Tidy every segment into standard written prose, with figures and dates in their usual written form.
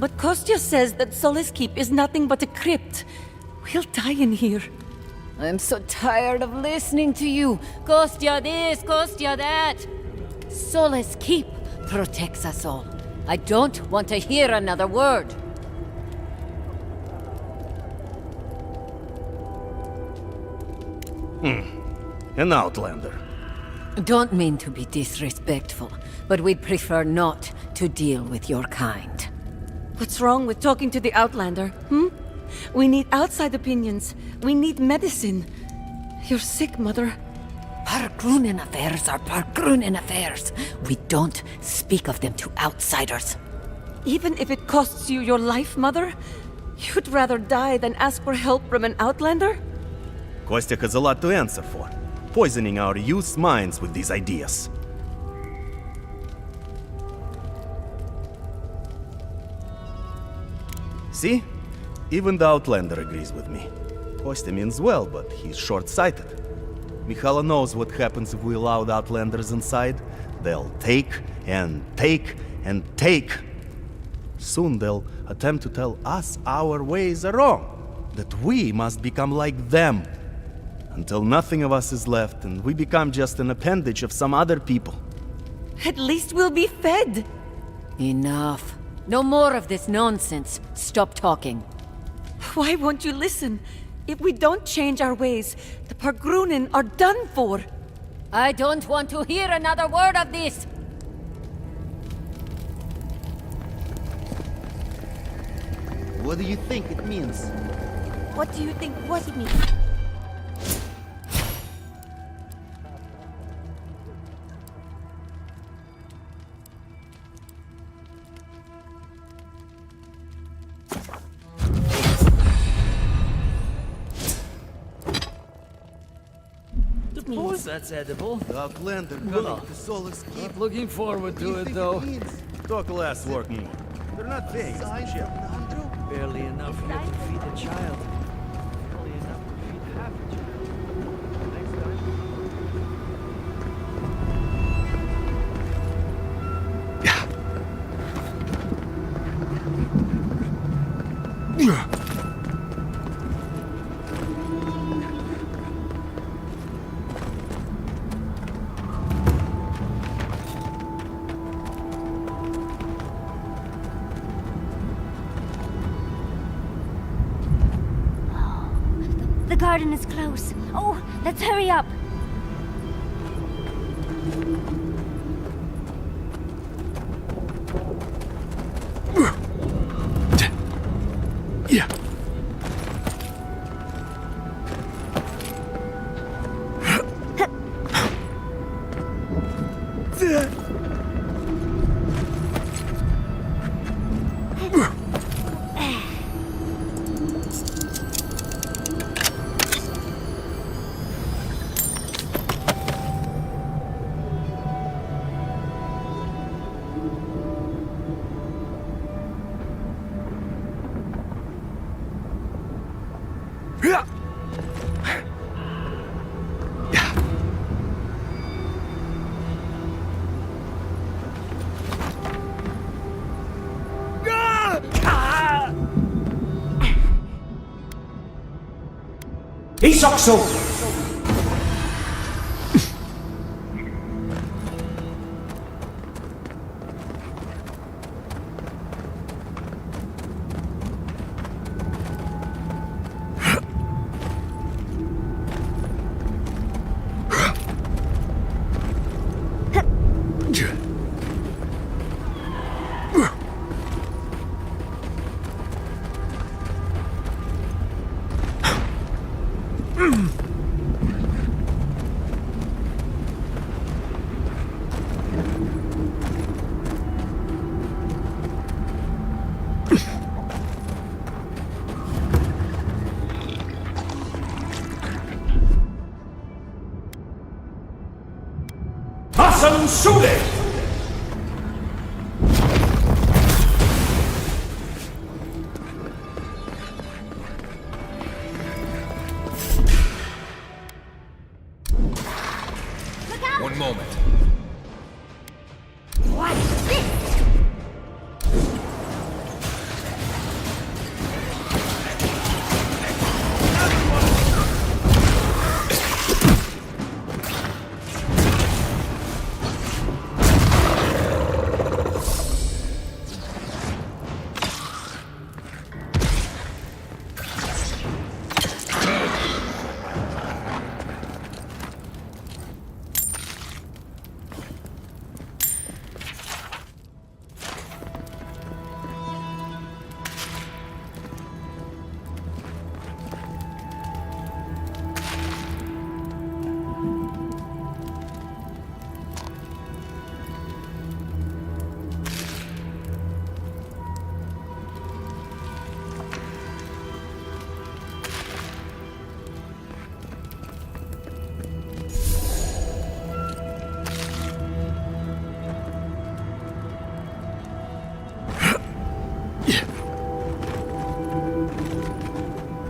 But Kostya says that Solace Keep is nothing but a crypt. We'll die in here. I'm so tired of listening to you. Kostya this, Kostya that. Solace Keep protects us all. I don't want to hear another word. An outlander. Don't mean to be disrespectful, but we'd prefer not to deal with your kind. What's wrong with talking to the Outlander, hmm? We need outside opinions. We need medicine. You're sick, Mother. Pargrunen affairs are Pargrunen affairs. We don't speak of them to outsiders. Even if it costs you your life, Mother? You'd rather die than ask for help from an Outlander? Kostya has a lot to answer for, poisoning our youth's minds with these ideas. See? Even the Outlander agrees with me. Kostya means well, but he's short-sighted. Mikhaila knows what happens if we allow the Outlanders inside. They'll take and take and take. Soon they'll attempt to tell us our ways are wrong, that we must become like them. Until nothing of us is left and we become just an appendage of some other people. At least we'll be fed. Enough. No more of this nonsense. Stop talking. Why won't you listen? If we don't change our ways, the Pargrunen are done for. I don't want to hear another word of this. What do you think it means? What do you think what means? Suppose that's edible. The Outlander Well, coming to Solace Keep. Not looking forward to it, though. Talk less, work more. They're not paying us, Chip. Barely enough here to feed a child. Barely enough to feed half a child. Next time. The garden is close. Oh, let's hurry up. Yeah. Isokso! shooting! One moment. What is this?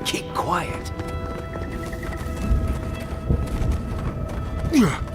Keep quiet. Yeah.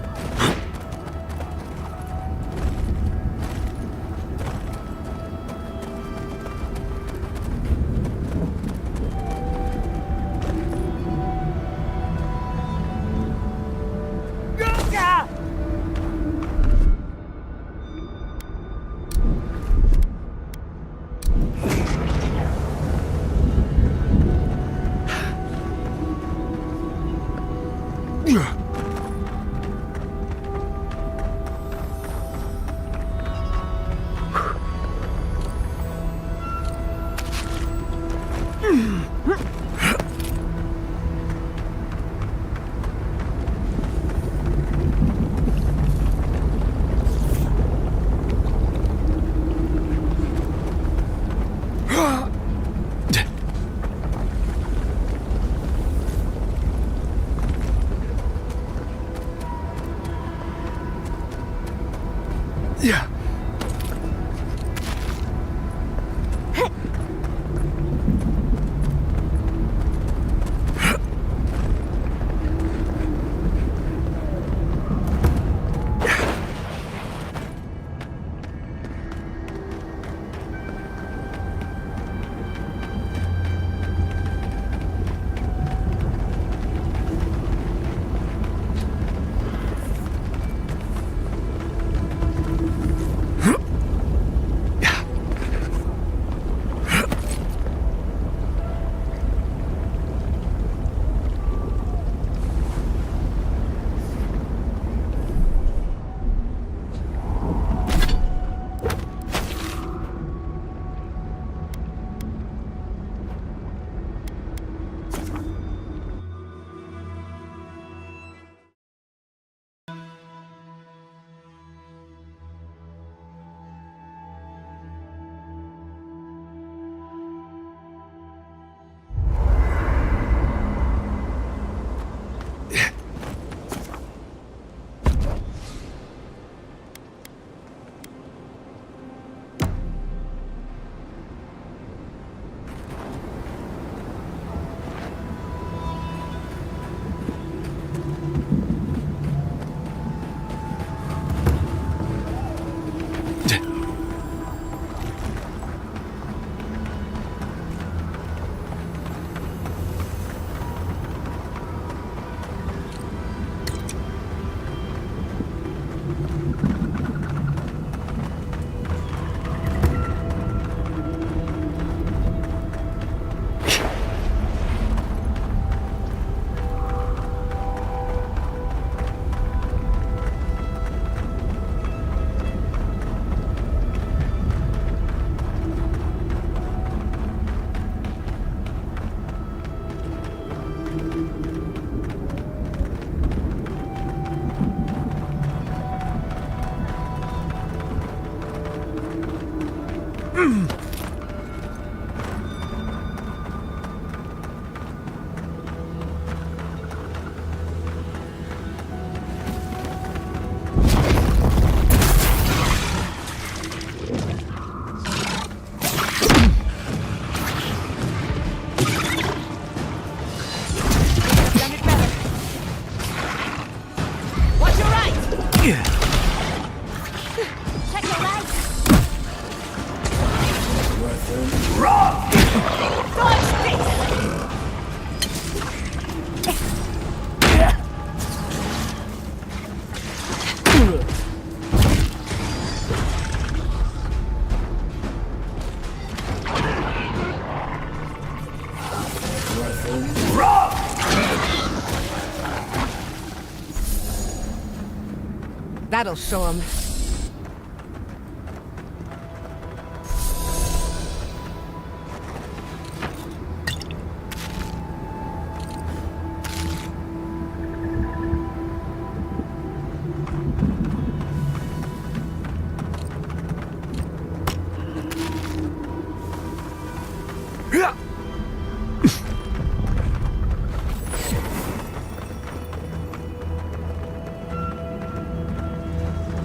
That'll show him.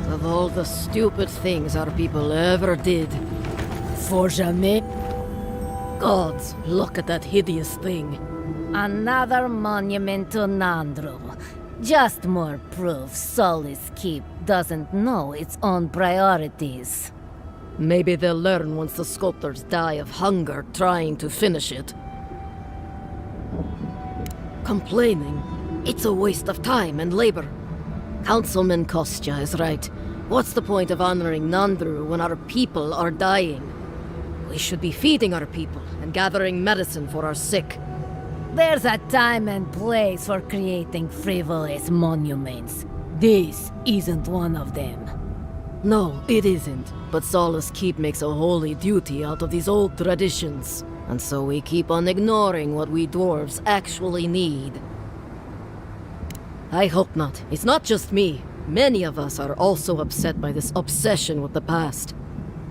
Of all the stupid things our people ever did. For jamais. Gods, look at that hideous thing. Another monument to Nandru. Just more proof Solis Keep doesn't know its own priorities. Maybe they'll learn once the sculptors die of hunger trying to finish it. Complaining? It's a waste of time and labor. Councilman Kostya is right. What's the point of honoring Nandru when our people are dying? We should be feeding our people and gathering medicine for our sick. There's a time and place for creating frivolous monuments. This isn't one of them. No, it isn't. But Solace Keep makes a holy duty out of these old traditions. And so we keep on ignoring what we dwarves actually need. I hope not. It's not just me. Many of us are also upset by this obsession with the past.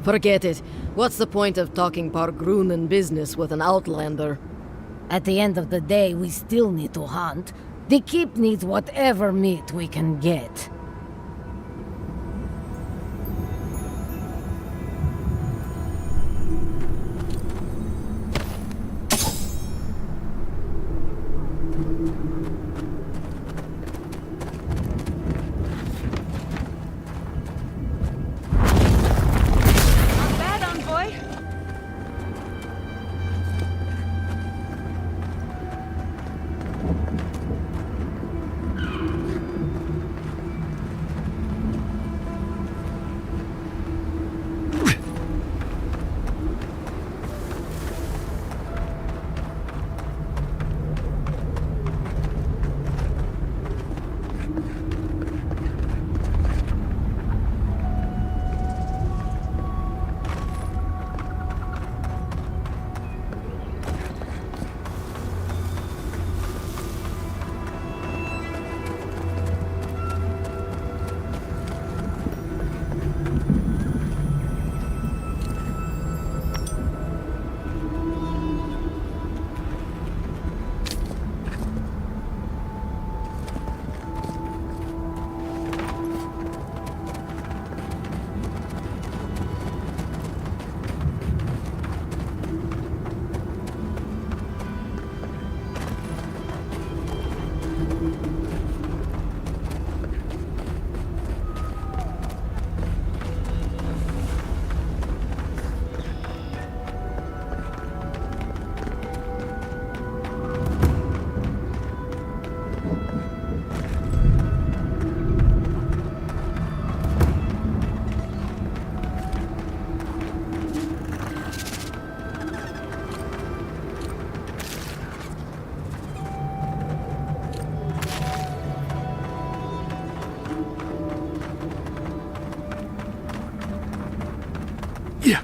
Forget it. What's the point of talking Pargrunen business with an outlander? At the end of the day, we still need to hunt. The keep needs whatever meat we can get. Bad, envoy. Yeah.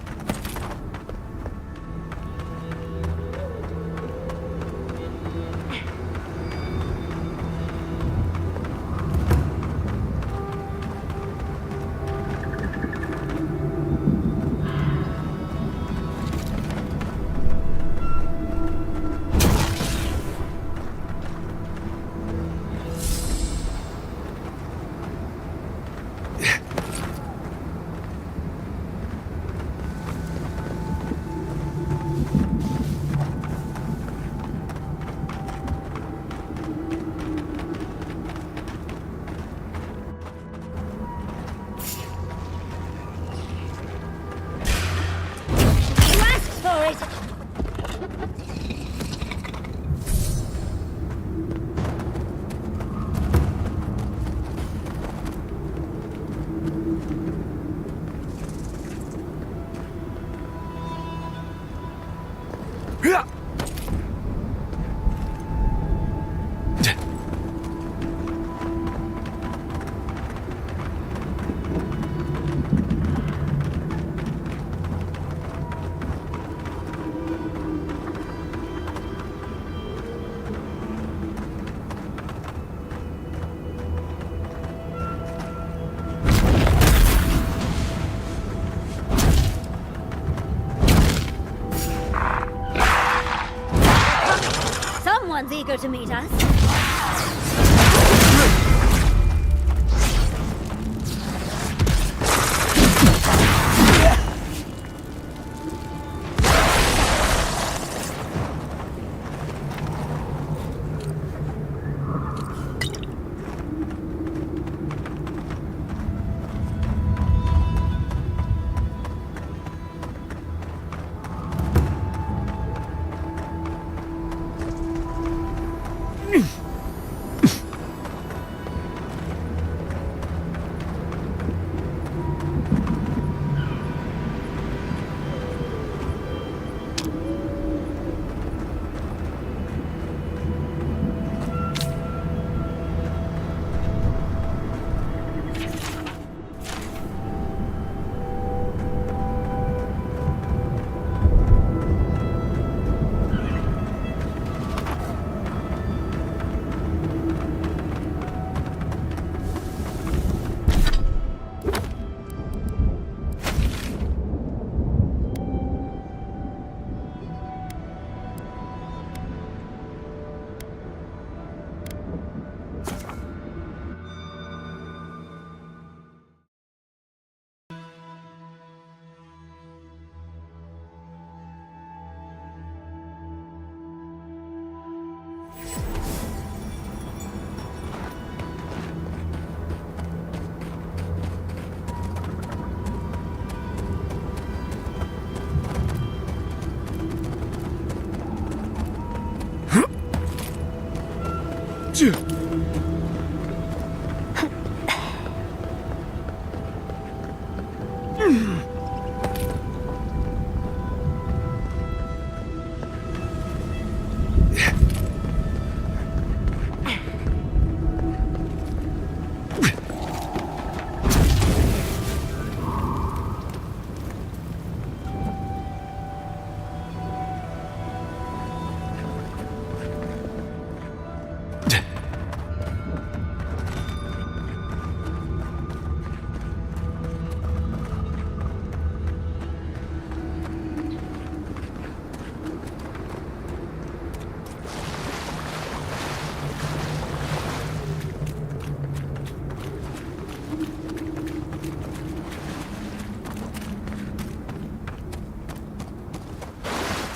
Wait. Someone's eager to meet us.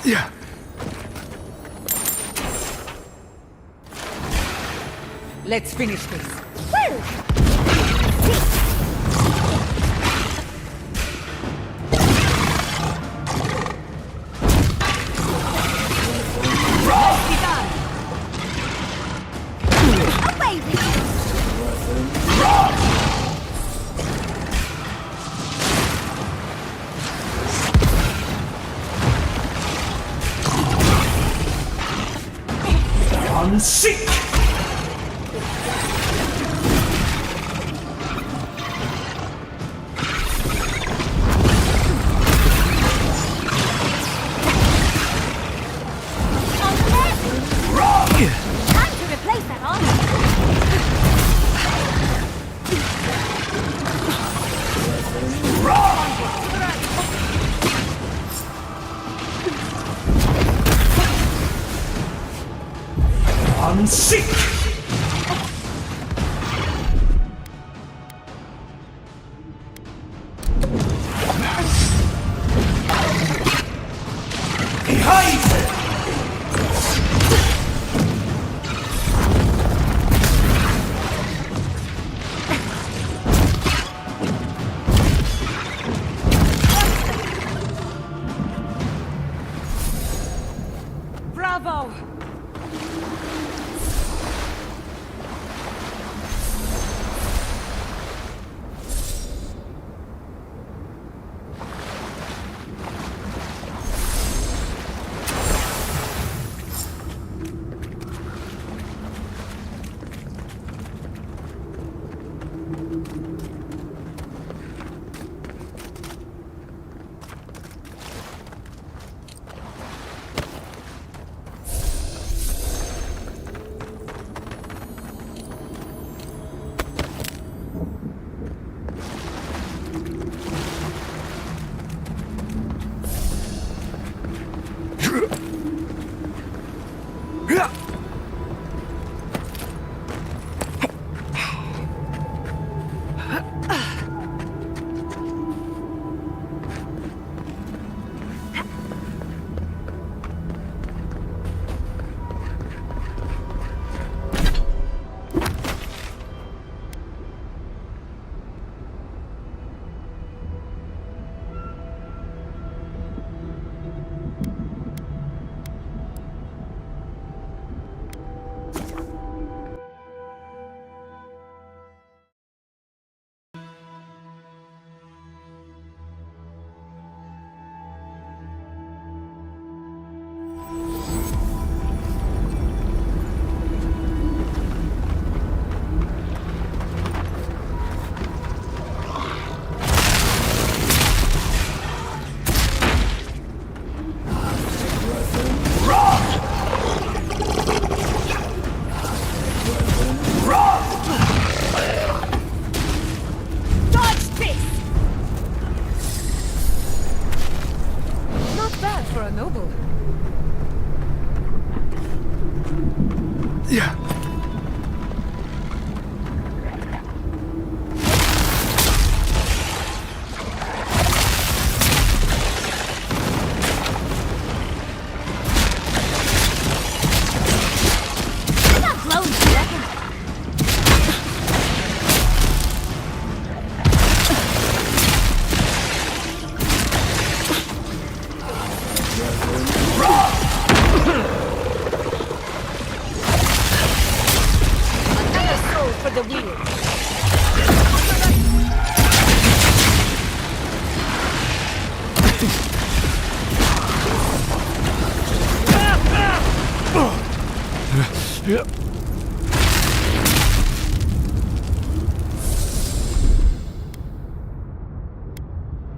Yeah. Let's finish this. Seek! Time to replace that armor. Seek! a noble. Yeah. Not close, you reckon? Another soul for the wheel. Yeah.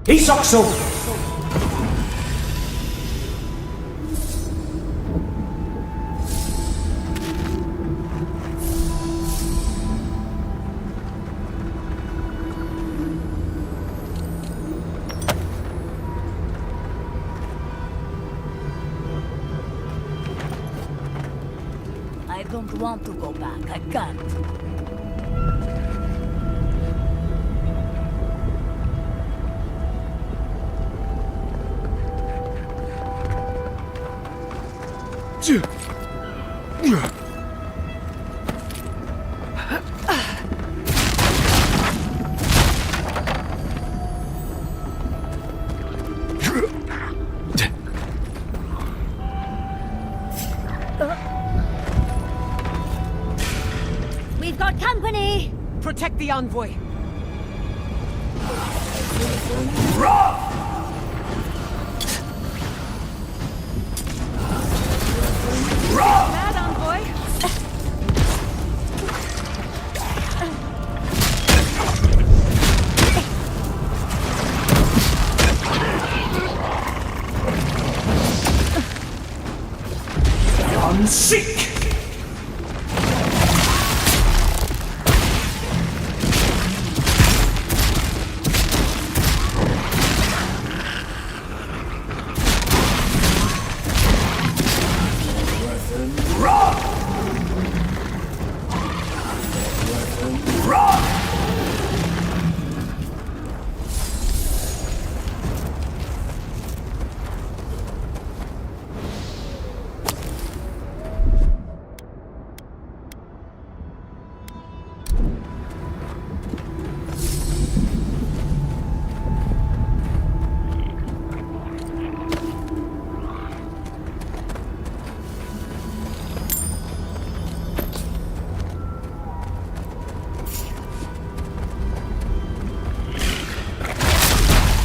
Isokso! I don't want to go back. I can't. We've got company! Protect the envoy. Mad envoy. I'm sick!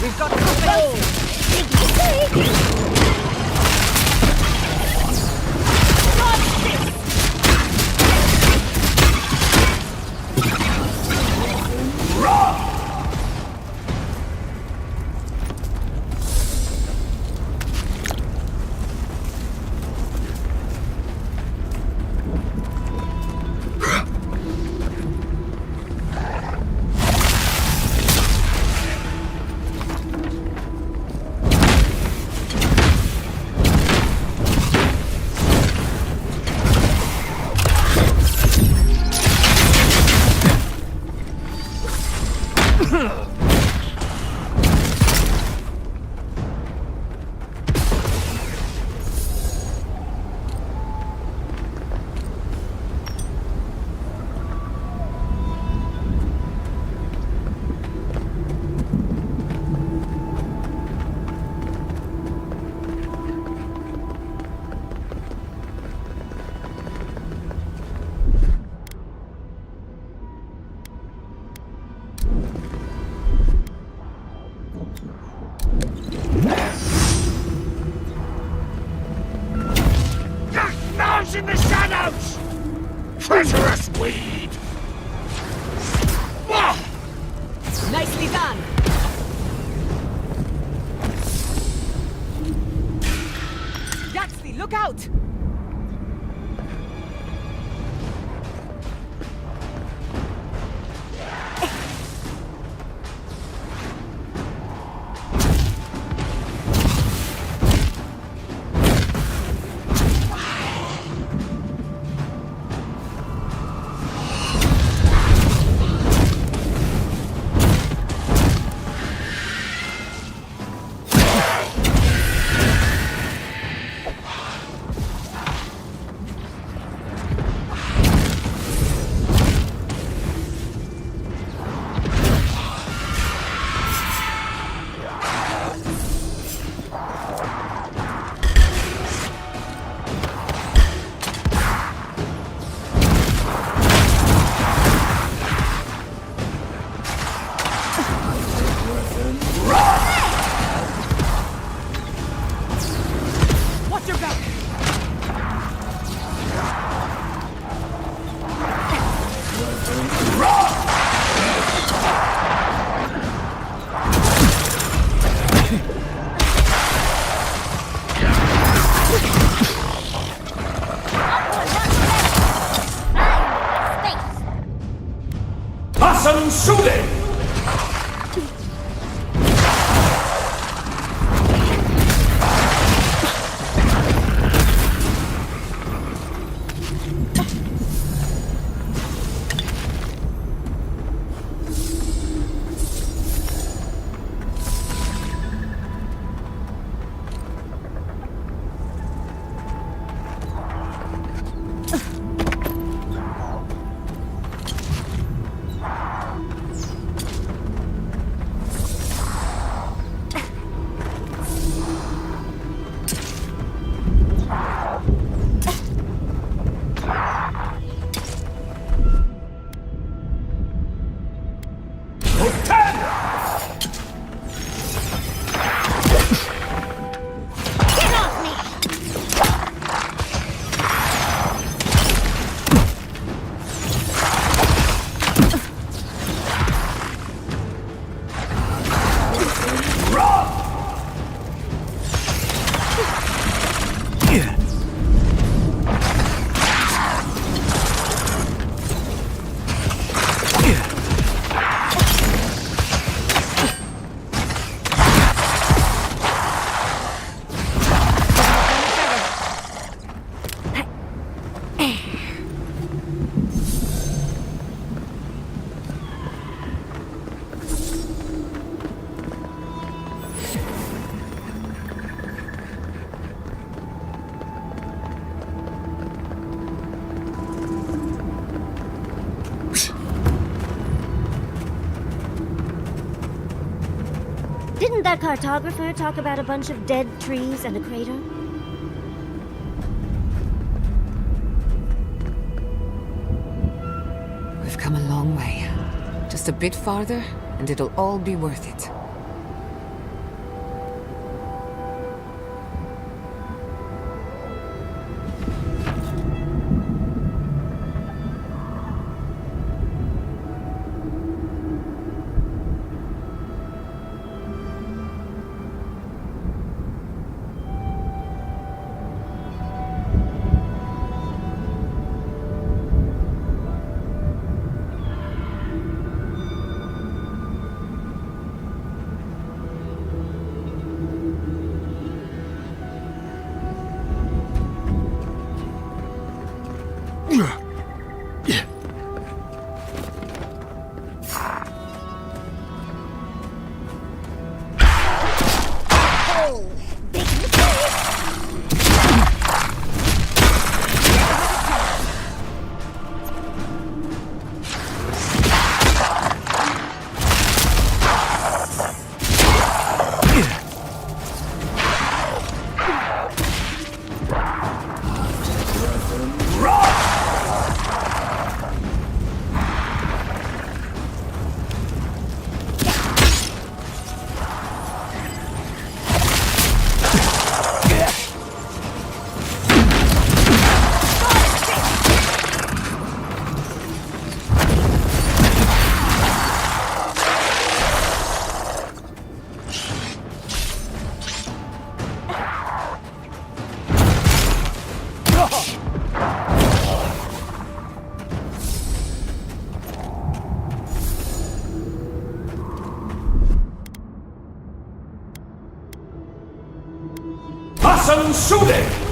We've got company. Mouse in the shadows! Treacherous weed! Nicely done. Yaxley, look out! Hassan Sule! Didn't that cartographer talk about a bunch of dead trees and a crater? We've come a long way. Just a bit farther, and it'll all be worth it. Hassan Sule!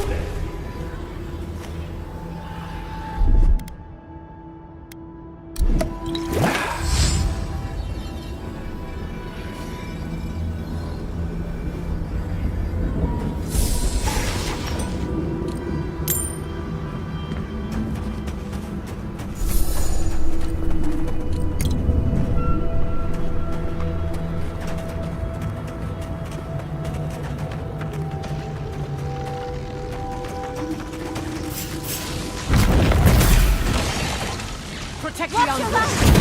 Protect the envoy.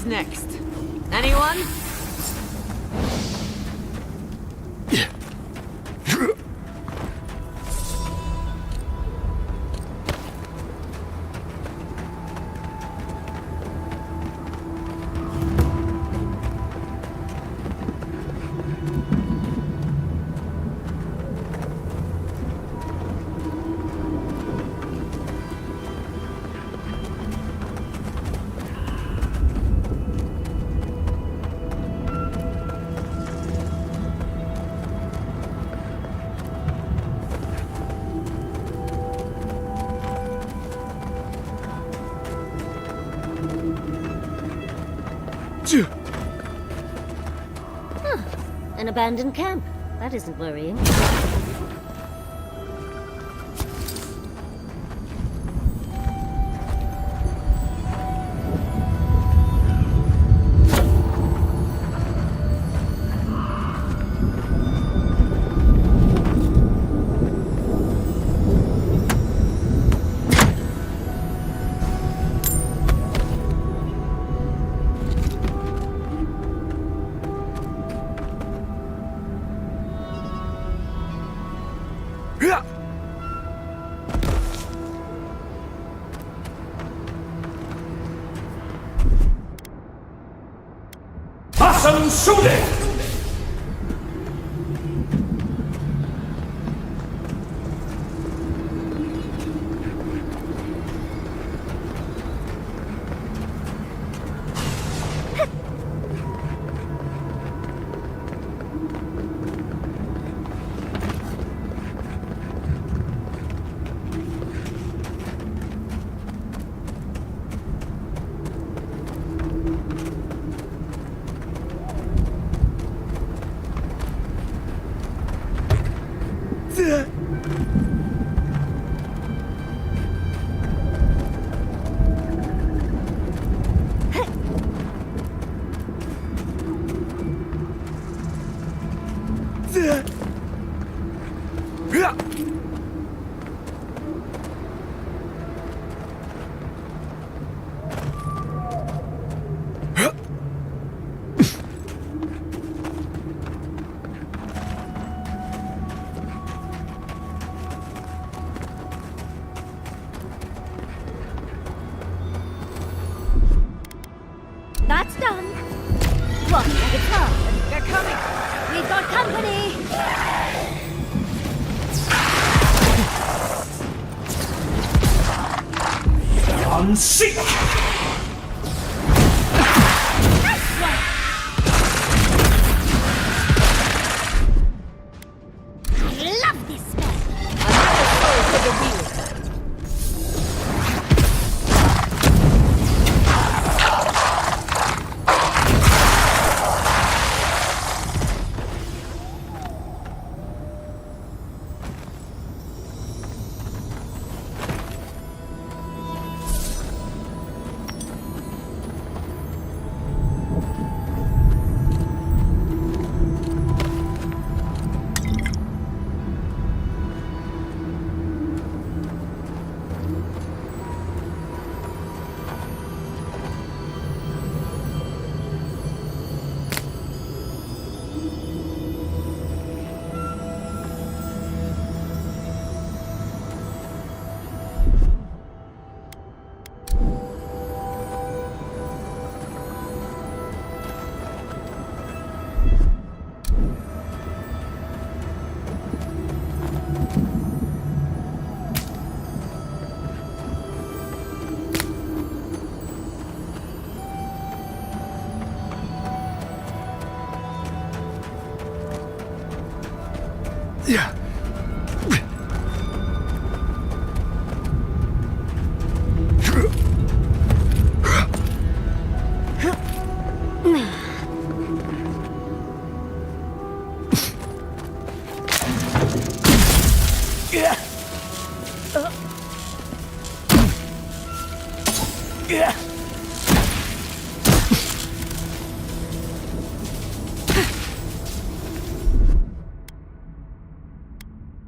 next? Anyone? An abandoned camp. That isn't worrying. Sude! That's done. What? Like a car? They're coming! We've got company! Unseat! I love this spell!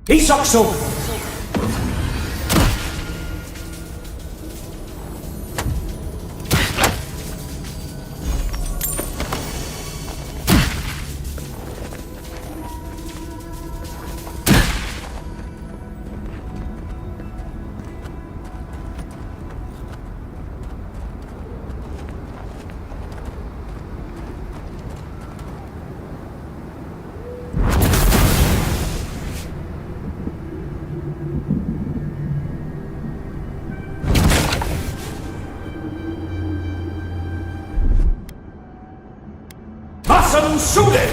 Isakso! Fasten suited!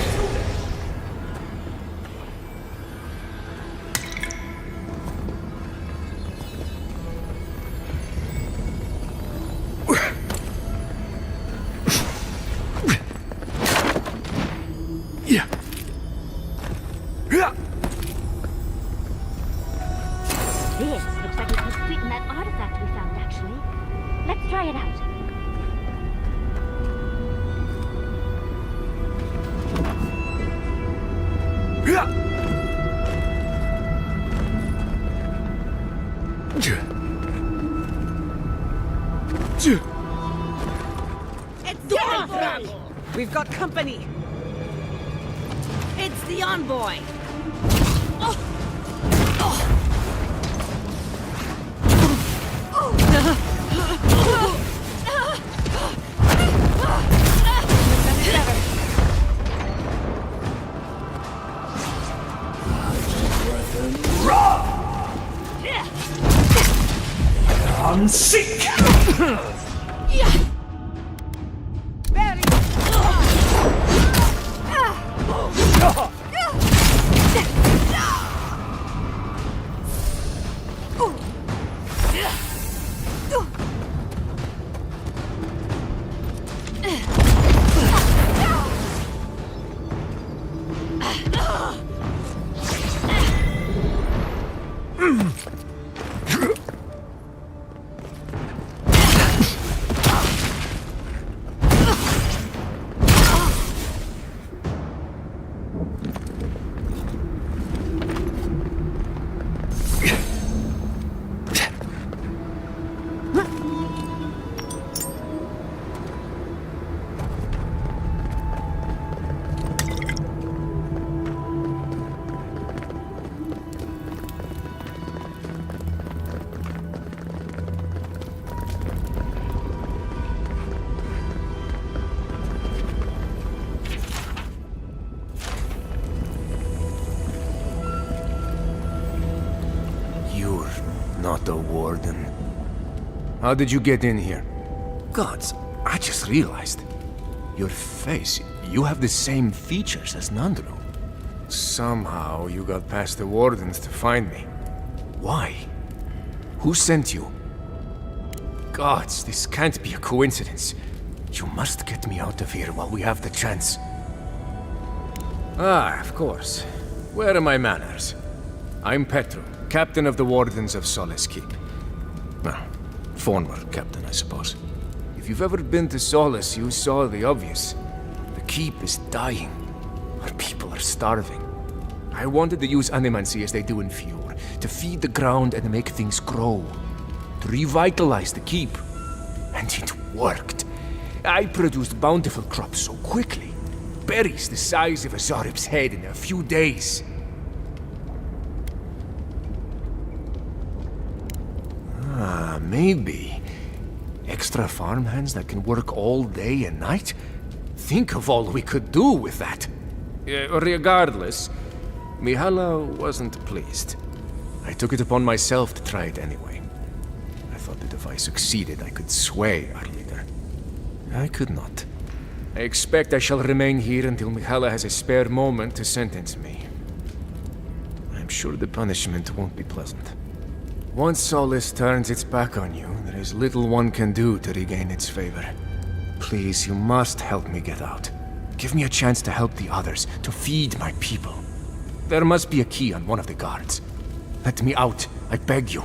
This looks like it could fit in that artifact we found, actually. Let's try it out. We've got company. It's the envoy. On seek! Not the warden. How did you get in here? Gods, I just realized. Your face, you have the same features as Nandru. Somehow you got past the wardens to find me. Why? Who sent you? Gods, this can't be a coincidence. You must get me out of here while we have the chance. Ah, of course. Where are my manners? I'm Petru, captain of the Wardens of Solace Keep. Well, former captain, I suppose. If you've ever been to Solace, you saw the obvious. The Keep is dying. Our people are starving. I wanted to use animancy as they do in Fjord, to feed the ground and make things grow. To revitalize the Keep. And it worked. I produced bountiful crops so quickly. Berries the size of a Zarib's head in a few days. Maybe. Extra farmhands that can work all day and night? Think of all we could do with that. Regardless, Mihala wasn't pleased. I took it upon myself to try it anyway. I thought that if I succeeded, I could sway our leader. I could not. I expect I shall remain here until Mihala has a spare moment to sentence me. I'm sure the punishment won't be pleasant. Once Solace turns its back on you, there is little one can do to regain its favor. Please, you must help me get out. Give me a chance to help the others, to feed my people. There must be a key on one of the guards. Let me out, I beg you.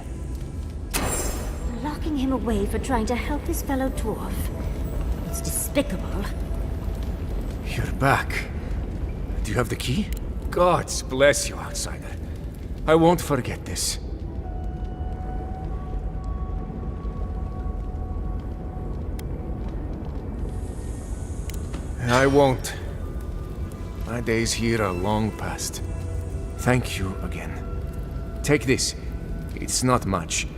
Locking him away for trying to help his fellow dwarf. It's despicable. You're back. Do you have the key? Gods bless you, outsider. I won't forget this. I won't. My days here are long past. Thank you again. Take this. It's not much.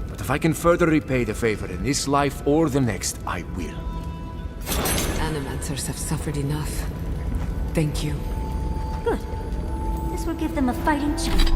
But if I can further repay the favor in this life or the next, I will. Animancers have suffered enough. Thank you. Good. This will give them a fighting chance.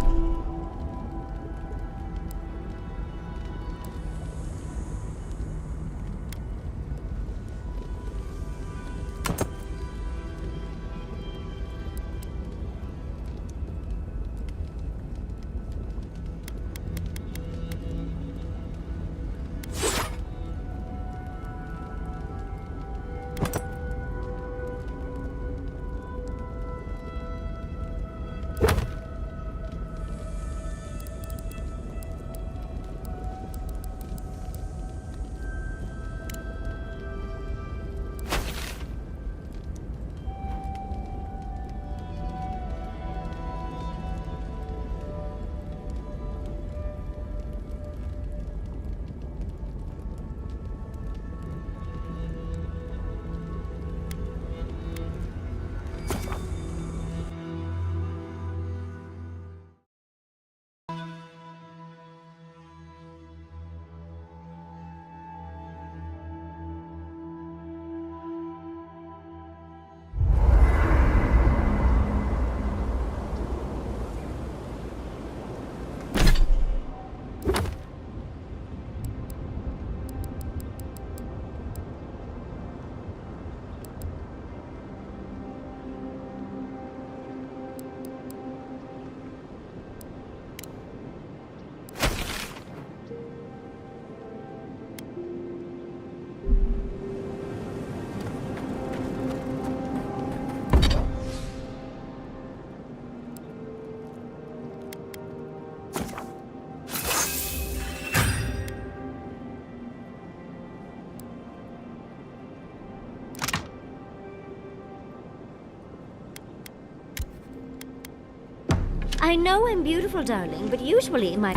I know I'm beautiful, darling, but usually my...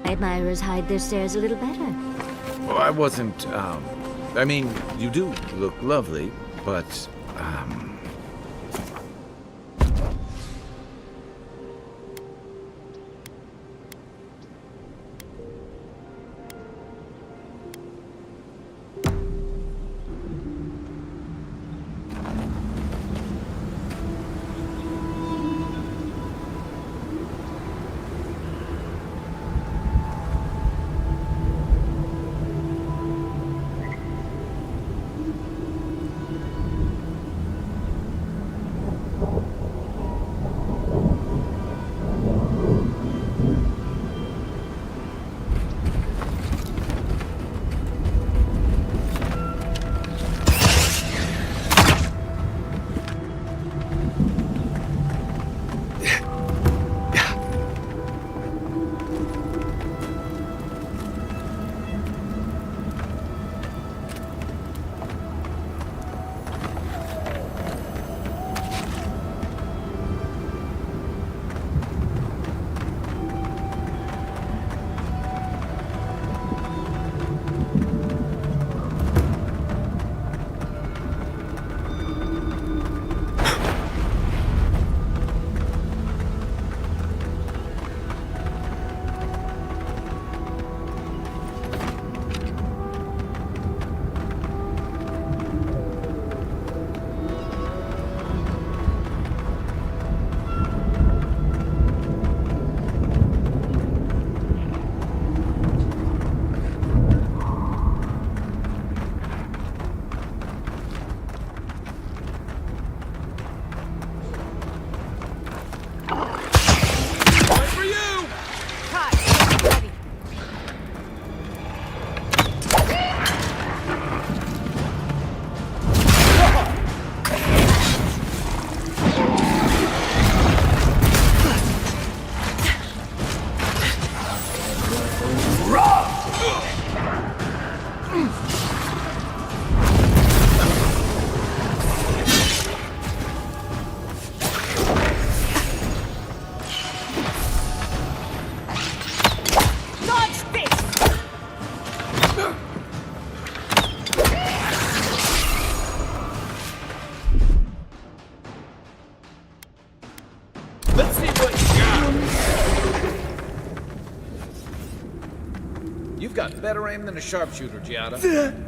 admirers hide their stares a little better. Oh, I wasn't, I mean, you do look lovely, but, let's see what you got. You've got better aim than a sharpshooter, Giada.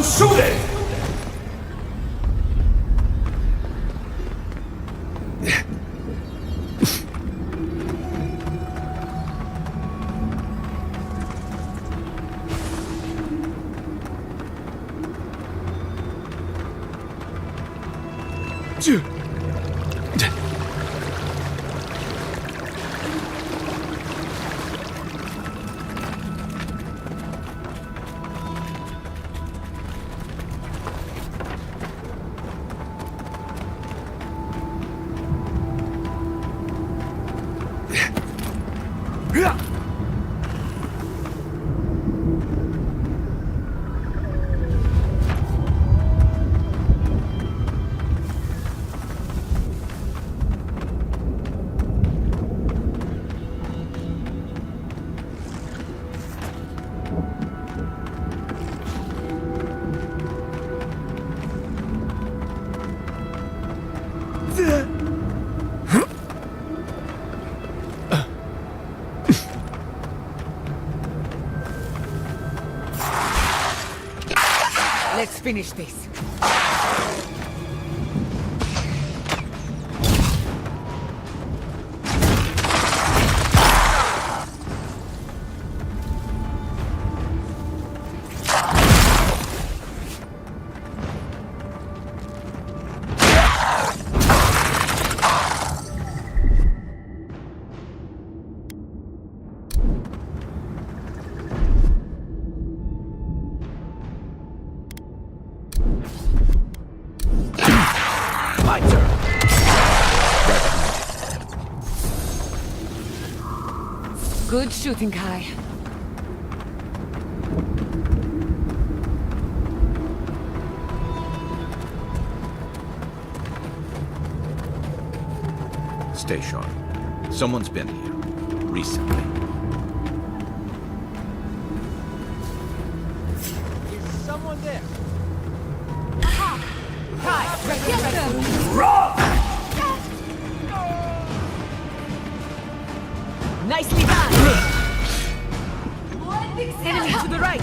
Shooting! Let's finish this. Good shooting, Kai. Stay sharp. Someone's been here. Recently. Is someone there? Kai, ready. Run! Nicely done! Enemy to the right!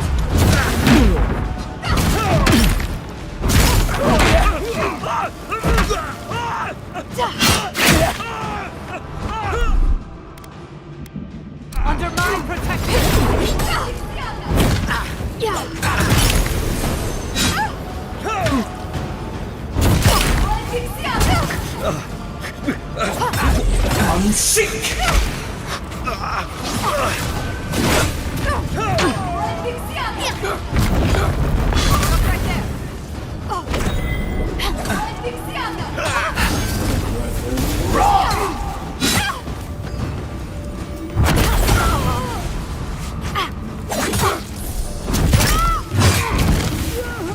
Under my protection! I'm sick!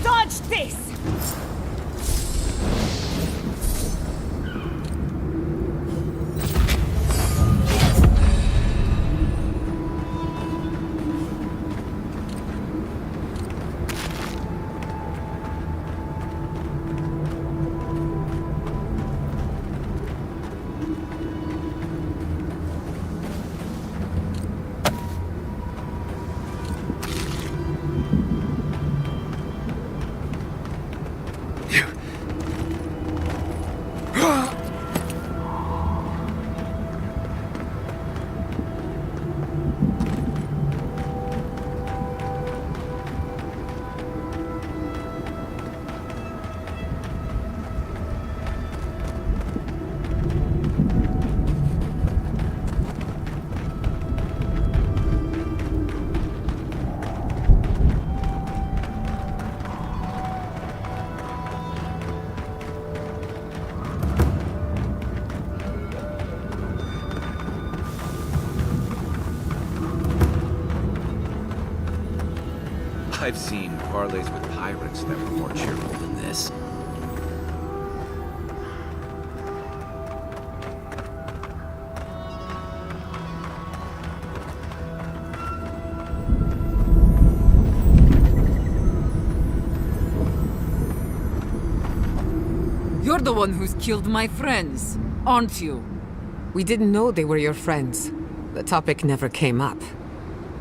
Dodge this! I've seen parlays with pirates that were more cheerful than this. You're the one who's killed my friends, aren't you? We didn't know they were your friends. The topic never came up.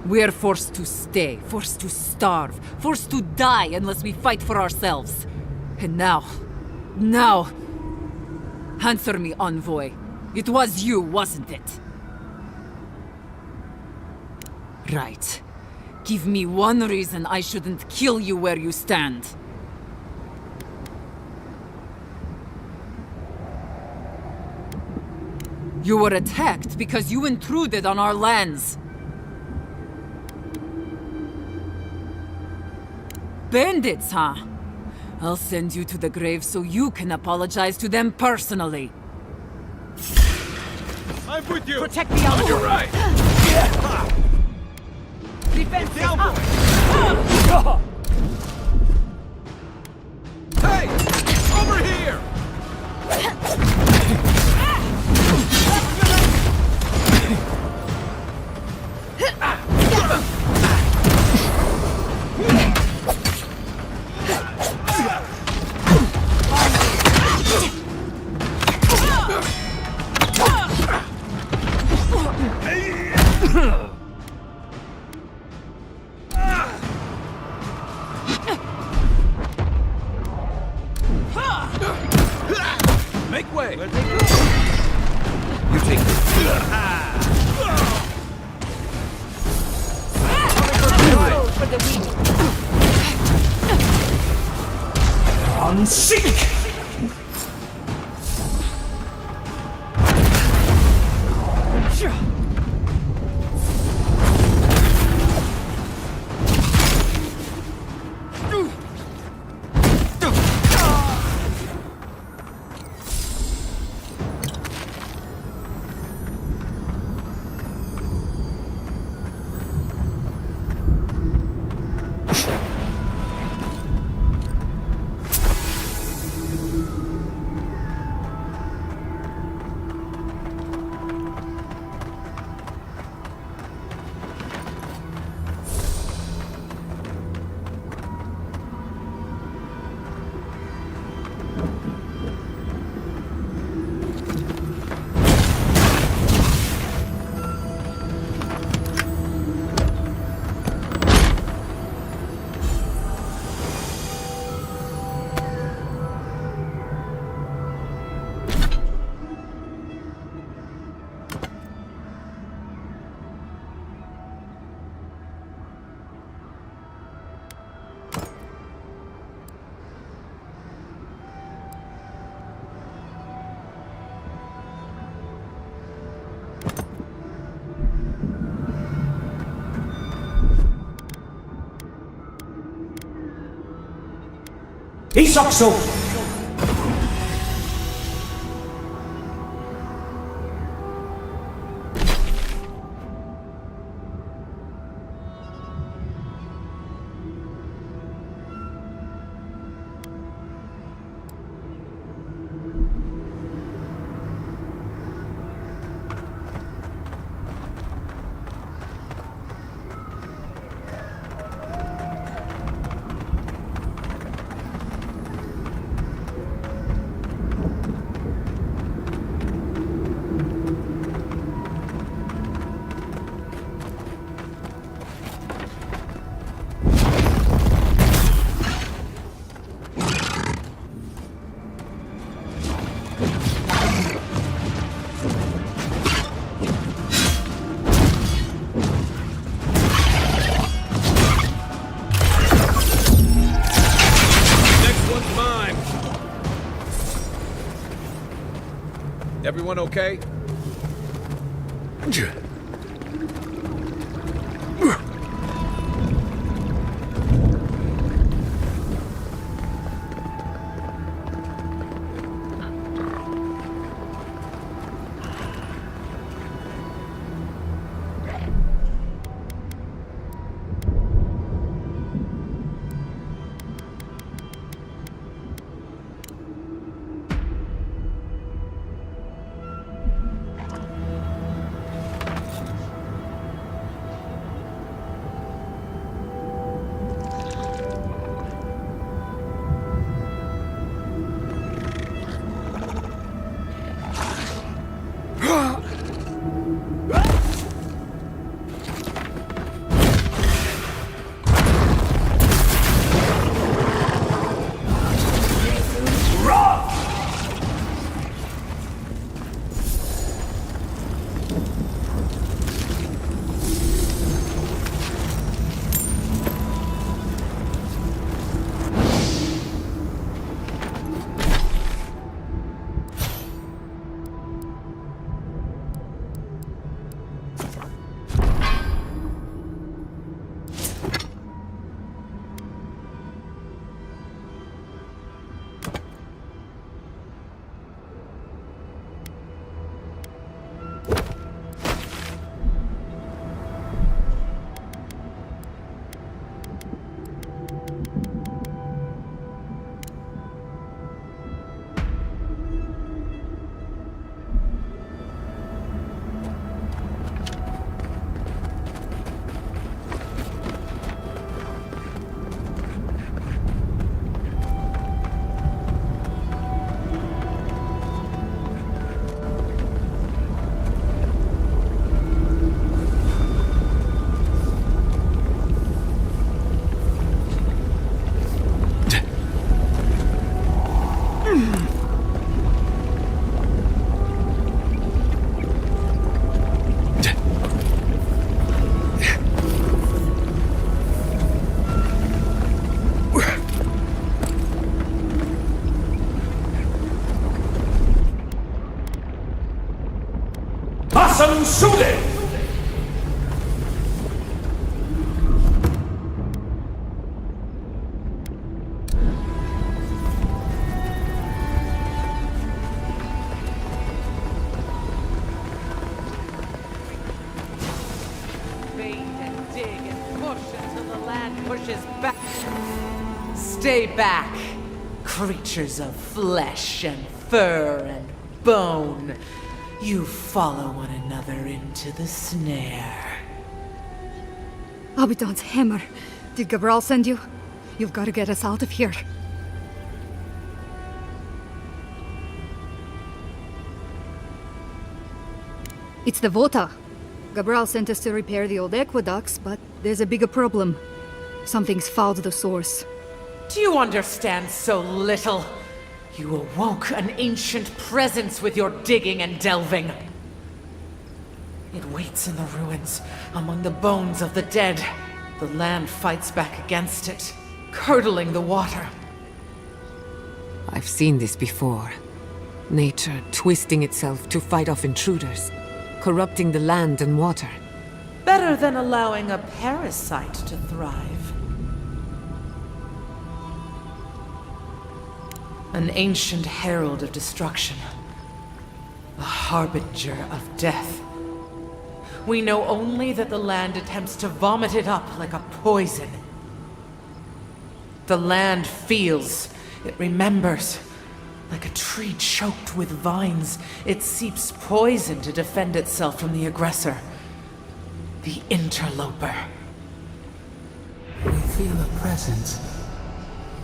We're forced to stay, forced to starve, forced to die unless we fight for ourselves. And now... Answer me, envoy. It was you, wasn't it? Right. Give me one reason I shouldn't kill you where you stand. You were attacked because you intruded on our lands. Bandits, huh? I'll send you to the grave so you can apologize to them personally. I'm with you. Protect the envoy. You're right. Defense is up. Hey! Over here! Make way! Where'd they go? You take this. For the weak. On seek! Isakso! Everyone okay? Sude! Bait and dig and push until the land pushes back. Stay back, creatures of flesh and fur and bone. You follow one another into the snare. Abaddon's hammer. Did Gabral send you? You've got to get us out of here. It's the Vota. Gabral sent us to repair the old aqueducts, but there's a bigger problem. Something's fouled the source. Do you understand so little? You awoke an ancient presence with your digging and delving. It waits in the ruins, among the bones of the dead. The land fights back against it, curdling the water. I've seen this before. Nature twisting itself to fight off intruders, corrupting the land and water. Better than allowing a parasite to thrive. An ancient herald of destruction. A harbinger of death. We know only that the land attempts to vomit it up like a poison. The land feels, it remembers. Like a tree choked with vines, it seeps poison to defend itself from the aggressor. The interloper. We feel a presence.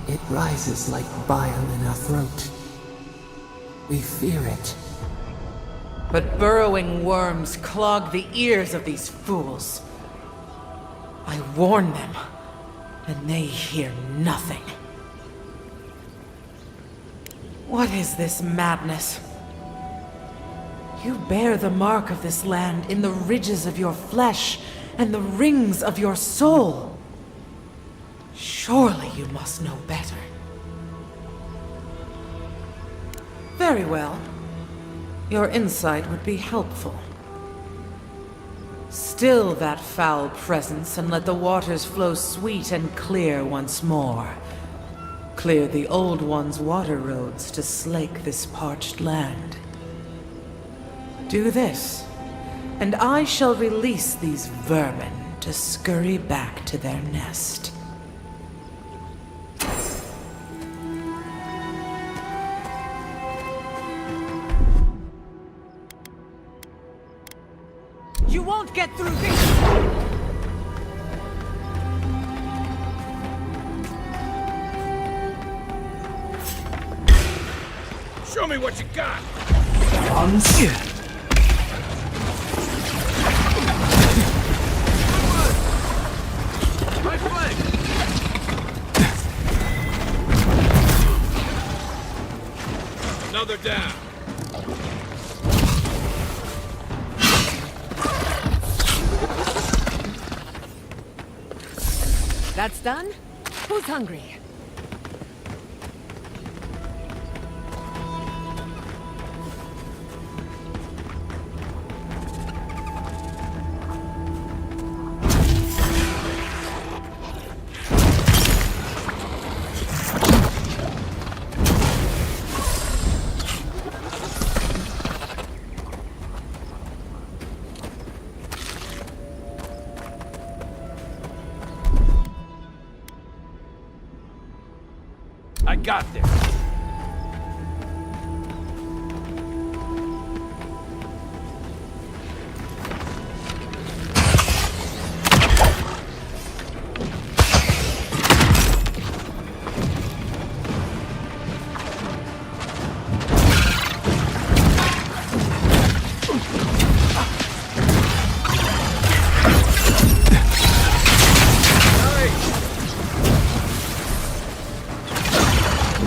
It rises like bile in our throat. We fear it. But burrowing worms clog the ears of these fools. I warn them, and they hear nothing. What is this madness? You bear the mark of this land in the ridges of your flesh and the rings of your soul. Surely you must know better. Very well. Your insight would be helpful. Still that foul presence and let the waters flow sweet and clear once more. Clear the old one's water roads to slake this parched land. Do this, and I shall release these vermin to scurry back to their nest. You won't get through this! Show me what you got! My flank! Another down. That's done? Who's hungry? I got this.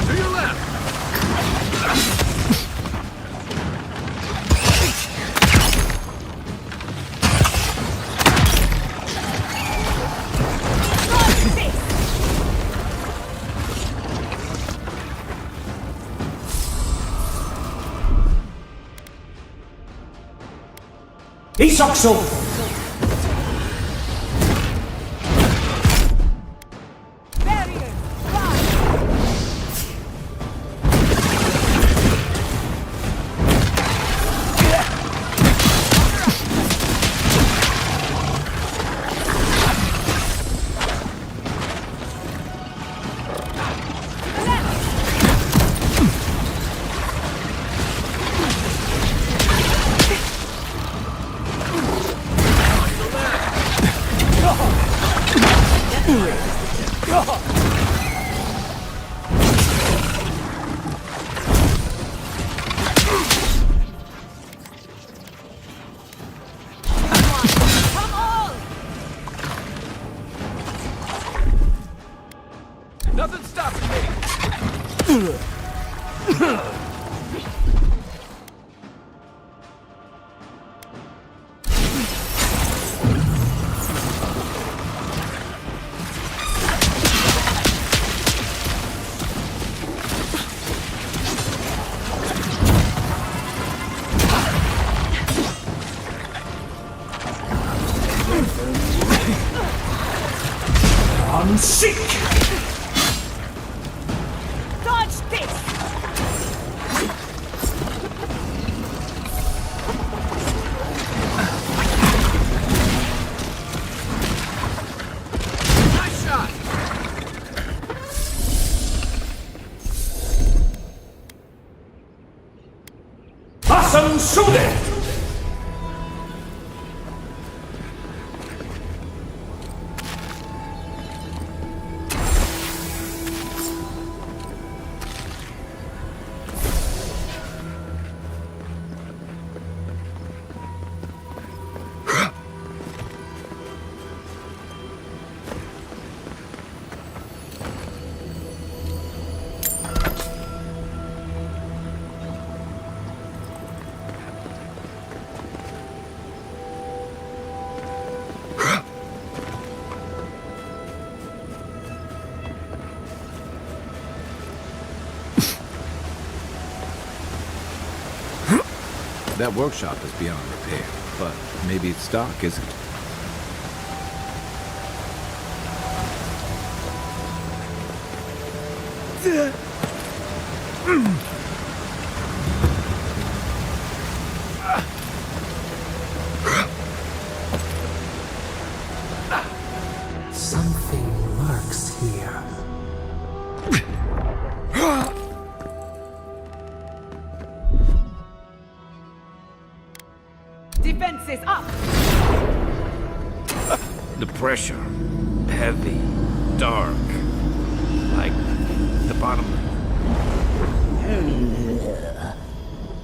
To your left. Ich sag so. Nothing stops me! I'm sick! Dodge this! Nice shot! Fassen Schule! That workshop is beyond repair, but maybe its stock isn't. Something lurks here. Defenses up! The pressure. Heavy. Dark. Like the bottom.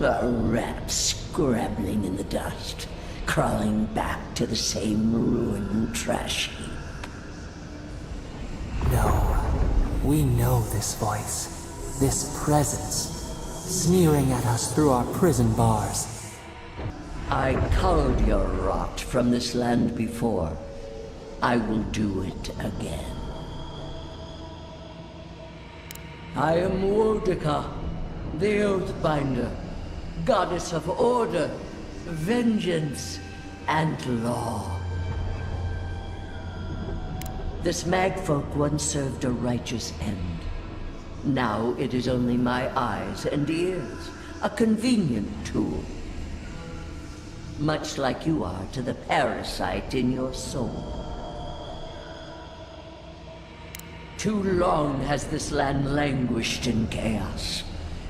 A rat scrabbling in the dust, crawling back to the same ruined trash heap. No. We know this voice. This presence. Sneering at us through our prison bars. I culled your rot from this land before. I will do it again. I am Wodika, the Oathbinder, goddess of order, vengeance, and law. This magfolk once served a righteous end. Now it is only my eyes and ears, a convenient tool. Much like you are to the parasite in your soul. Too long has this land languished in chaos.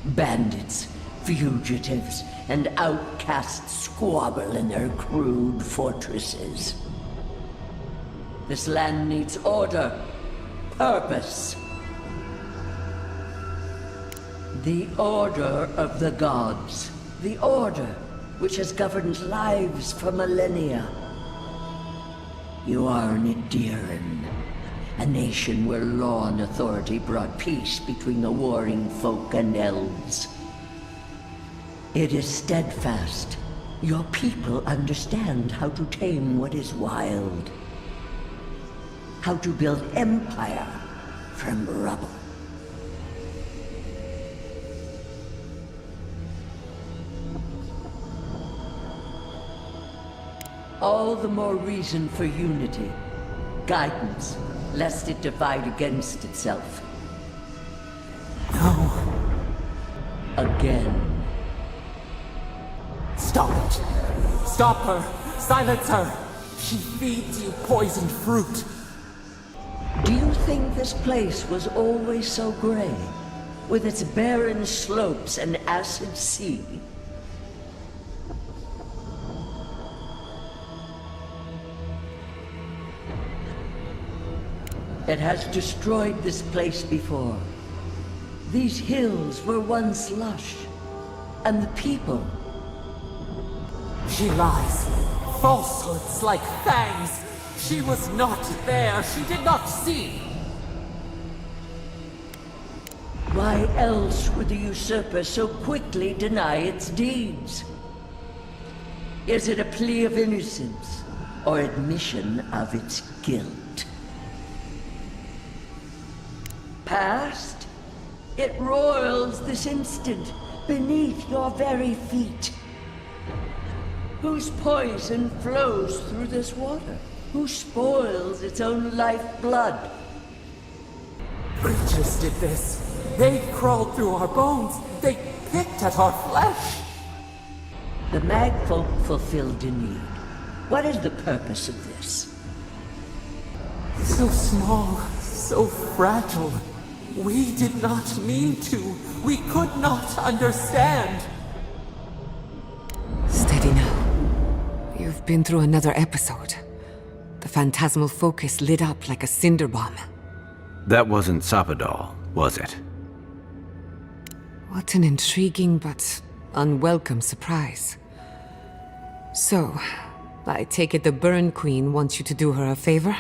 Bandits, fugitives, and outcasts squabble in their crude fortresses. This land needs order, purpose. The order of the gods. The order which has governed lives for millennia. You are an Idiran, a nation where law and authority brought peace between the warring folk and elves. It is steadfast. Your people understand how to tame what is wild. How to build empire from rubble. All the more reason for unity. Guidance, lest it divide against itself. No. Again. Stop it. Stop her. Silence her. She feeds you poisoned fruit. Do you think this place was always so gray? With its barren slopes and acid sea? It has destroyed this place before. These hills were once lush. And the people. She lies. Falsehoods like fangs. She was not there. She did not see. Why else would the usurper so quickly deny its deeds? Is it a plea of innocence, or admission of its guilt? Past? It roils this instant, beneath your very feet. Whose poison flows through this water? Who spoils its own lifeblood? Creatures did this. They crawled through our bones. They picked at our flesh. The Magfolk fulfilled a need. What is the purpose of this? So small, so fragile. We did not mean to. We could not understand. Steady now. You've been through another episode. The phantasmal focus lit up like a cinder bomb. That wasn't Sapadal, was it? What an intriguing but unwelcome surprise. So, I take it the Burn Queen wants you to do her a favor?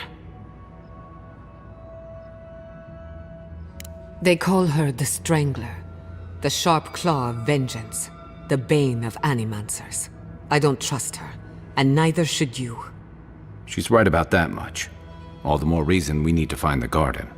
They call her the Strangler, the sharp claw of vengeance, the bane of animancers. I don't trust her, and neither should you. She's right about that much. All the more reason we need to find the garden.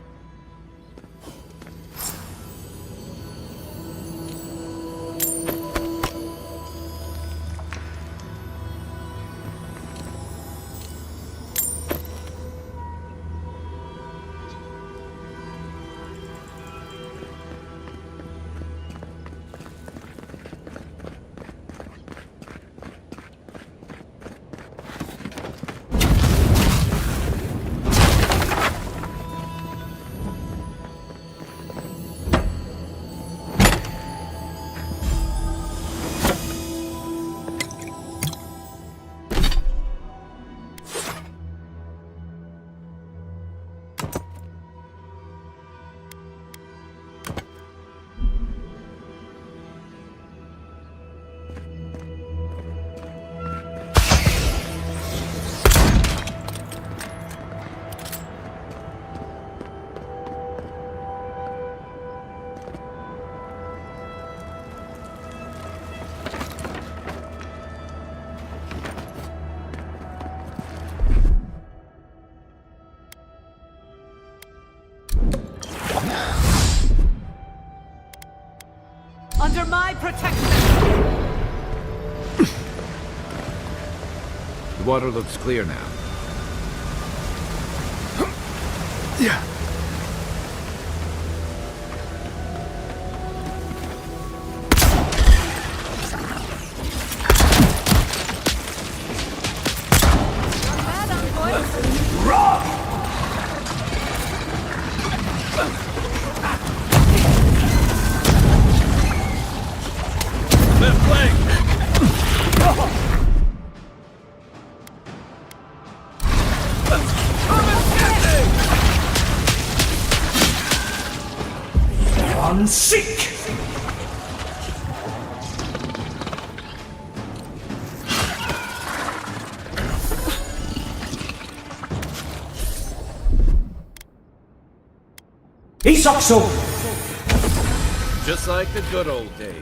Under my protection! The water looks clear now. Yeah. Seek! Isakso! Just like the good old days.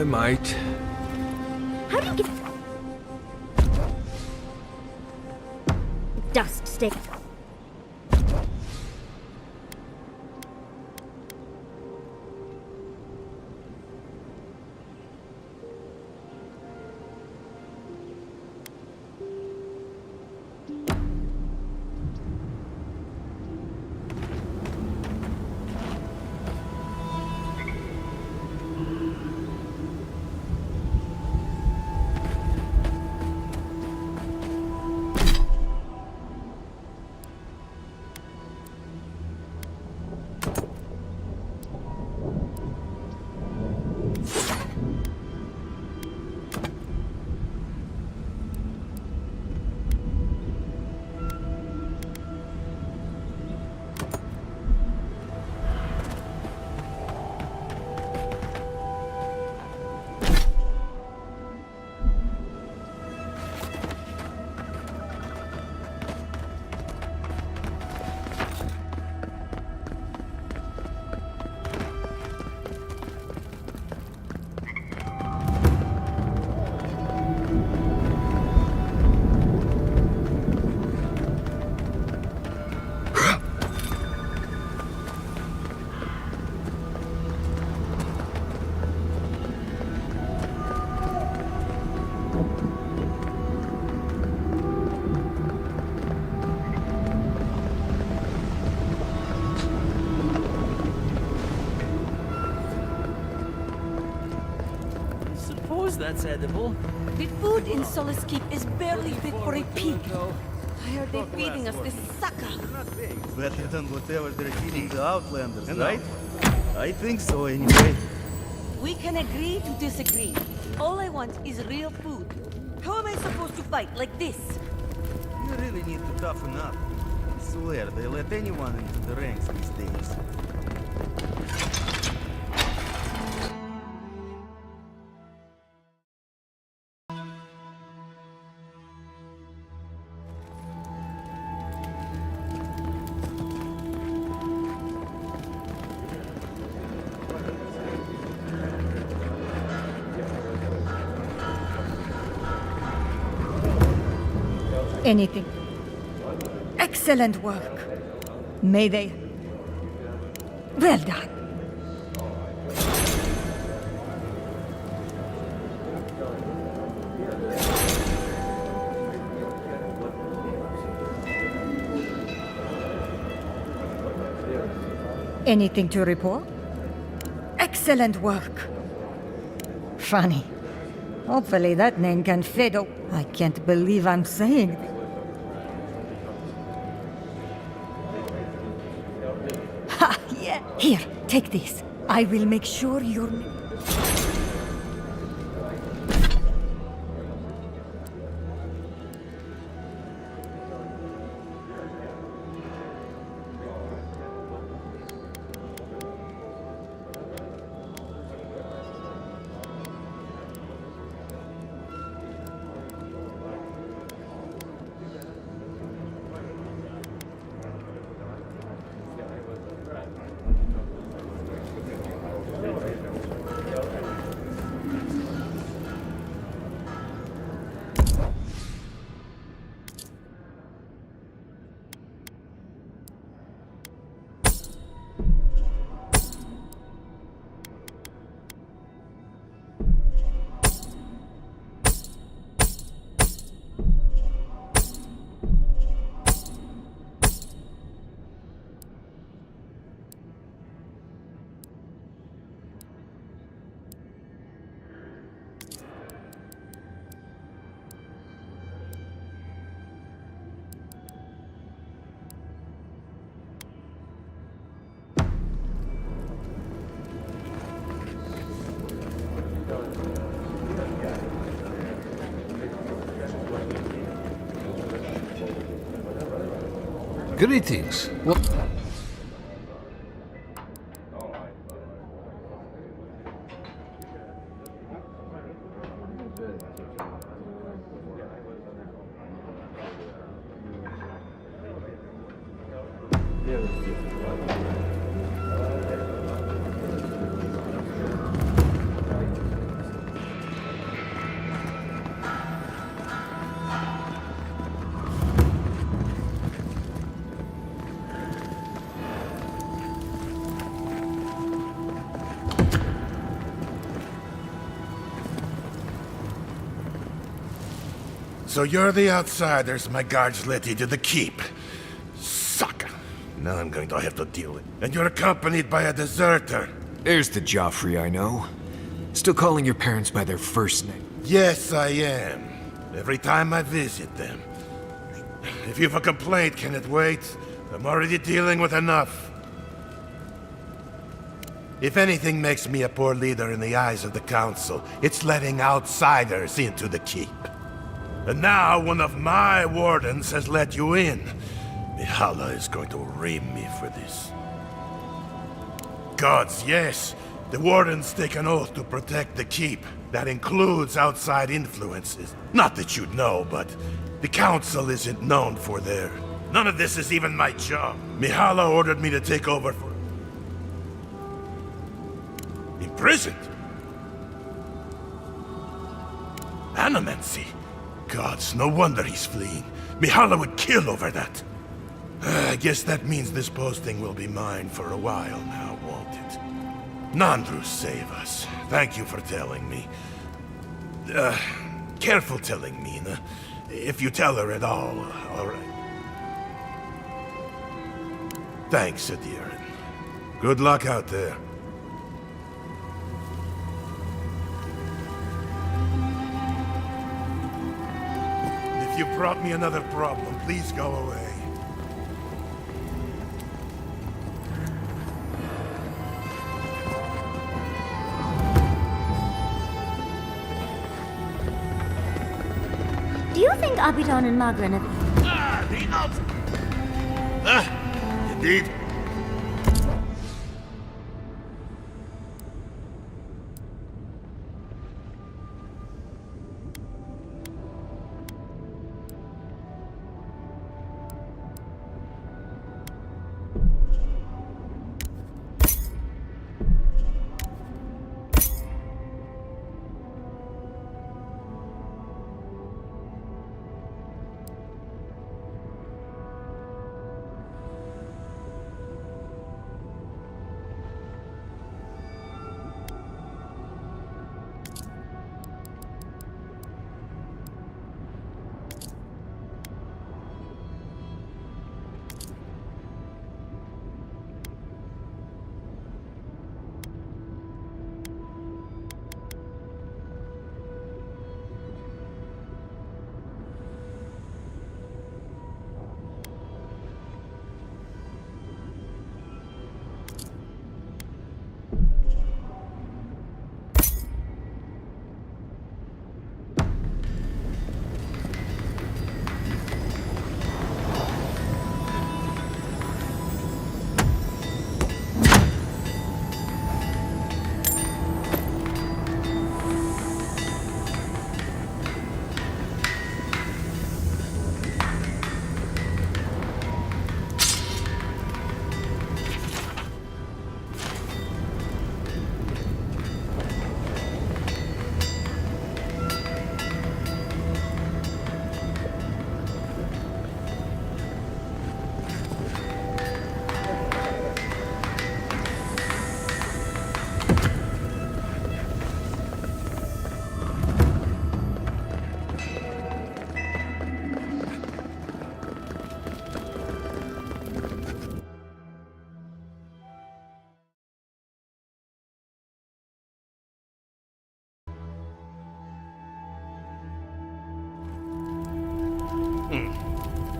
I might. How do you get... Dust stick. Suppose that's edible. The food in Solace Keep is barely fit for a pig. Why are they feeding us this sucker? Better than whatever they're feeding the Outlanders, right? I think so, anyway. We can agree to disagree. All I want is real food. How am I supposed to fight like this? You really need to toughen up. I swear, they let anyone into the ranks these days. Anything. Excellent work. May they... Well done. Anything to report? Excellent work. Funny. Hopefully that name can fade. Oh, I can't believe I'm saying this. Ha! Yeah. Here, take this. I will make sure you're... Greetings. What? So you're the outsiders my guards let you to the keep. Sucker. Now I'm going to have to deal with it. And you're accompanied by a deserter. There's the Joffrey I know. Still calling your parents by their first name. Yes, I am. Every time I visit them. If you've a complaint, can it wait? I'm already dealing with enough. If anything makes me a poor leader in the eyes of the Council, it's letting outsiders into the keep. And now one of my wardens has let you in. Mihala is going to ream me for this. Gods, yes. The wardens take an oath to protect the keep. That includes outside influences. Not that you'd know, but the Council isn't known for their... None of this is even my job. Mihala ordered me to take over for... Imprisoned? Animancy? Gods, no wonder he's fleeing. Mihala would kill over that. I guess that means this posting will be mine for a while now, won't it? Nandru, save us. Thank you for telling me. Careful telling Mina. If you tell her at all right. Thanks, Adiran. Good luck out there. If you brought me another problem, please go away. Do you think Abidan and Magran have... Indeed.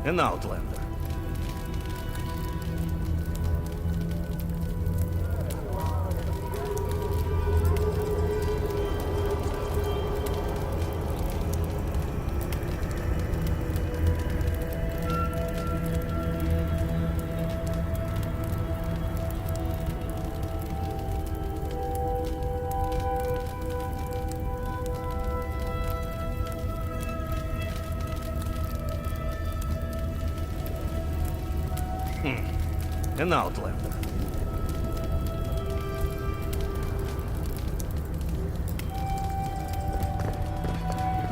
An outlander. An outlander.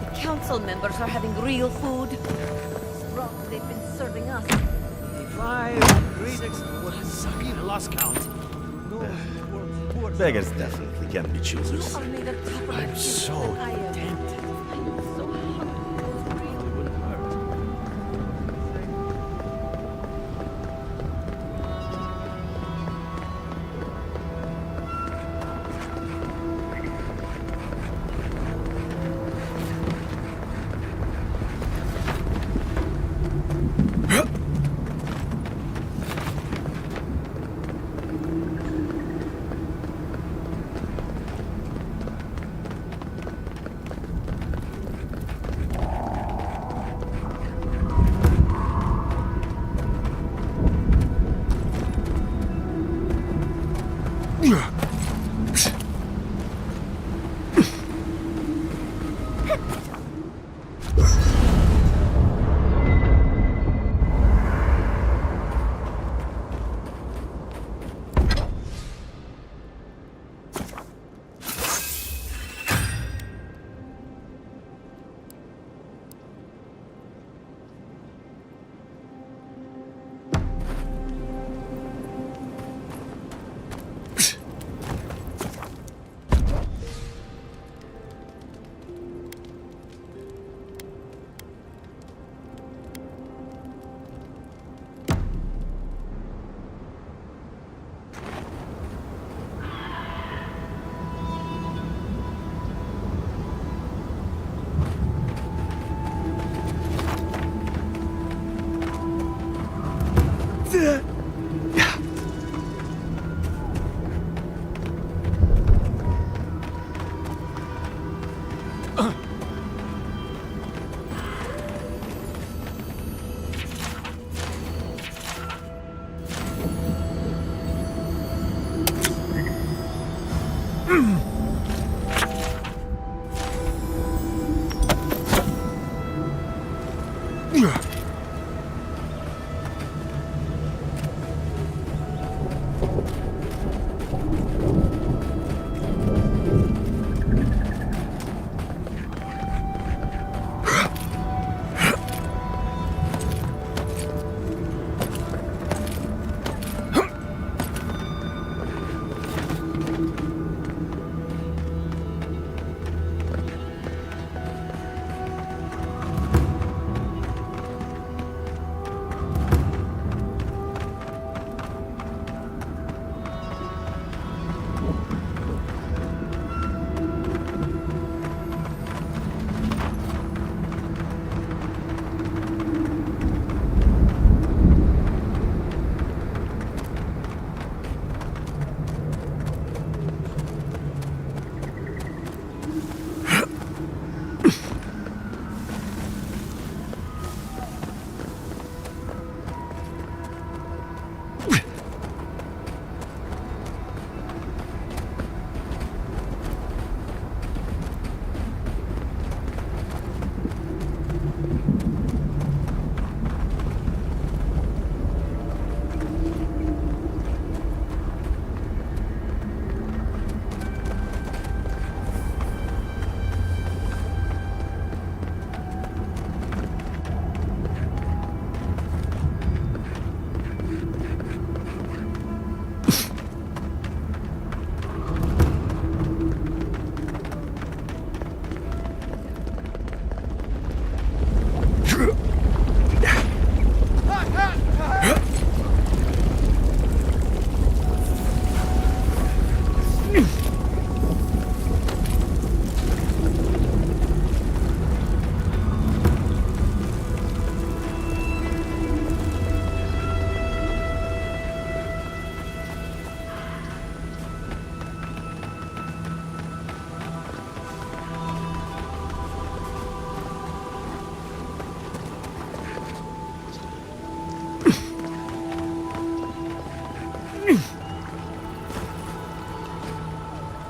The council members are having real food. This broth they've been serving us. 5, 6, I lost count. Beggars definitely can be choosers. You are made of tougher I'm so than I am. tempted. I'm so hungry.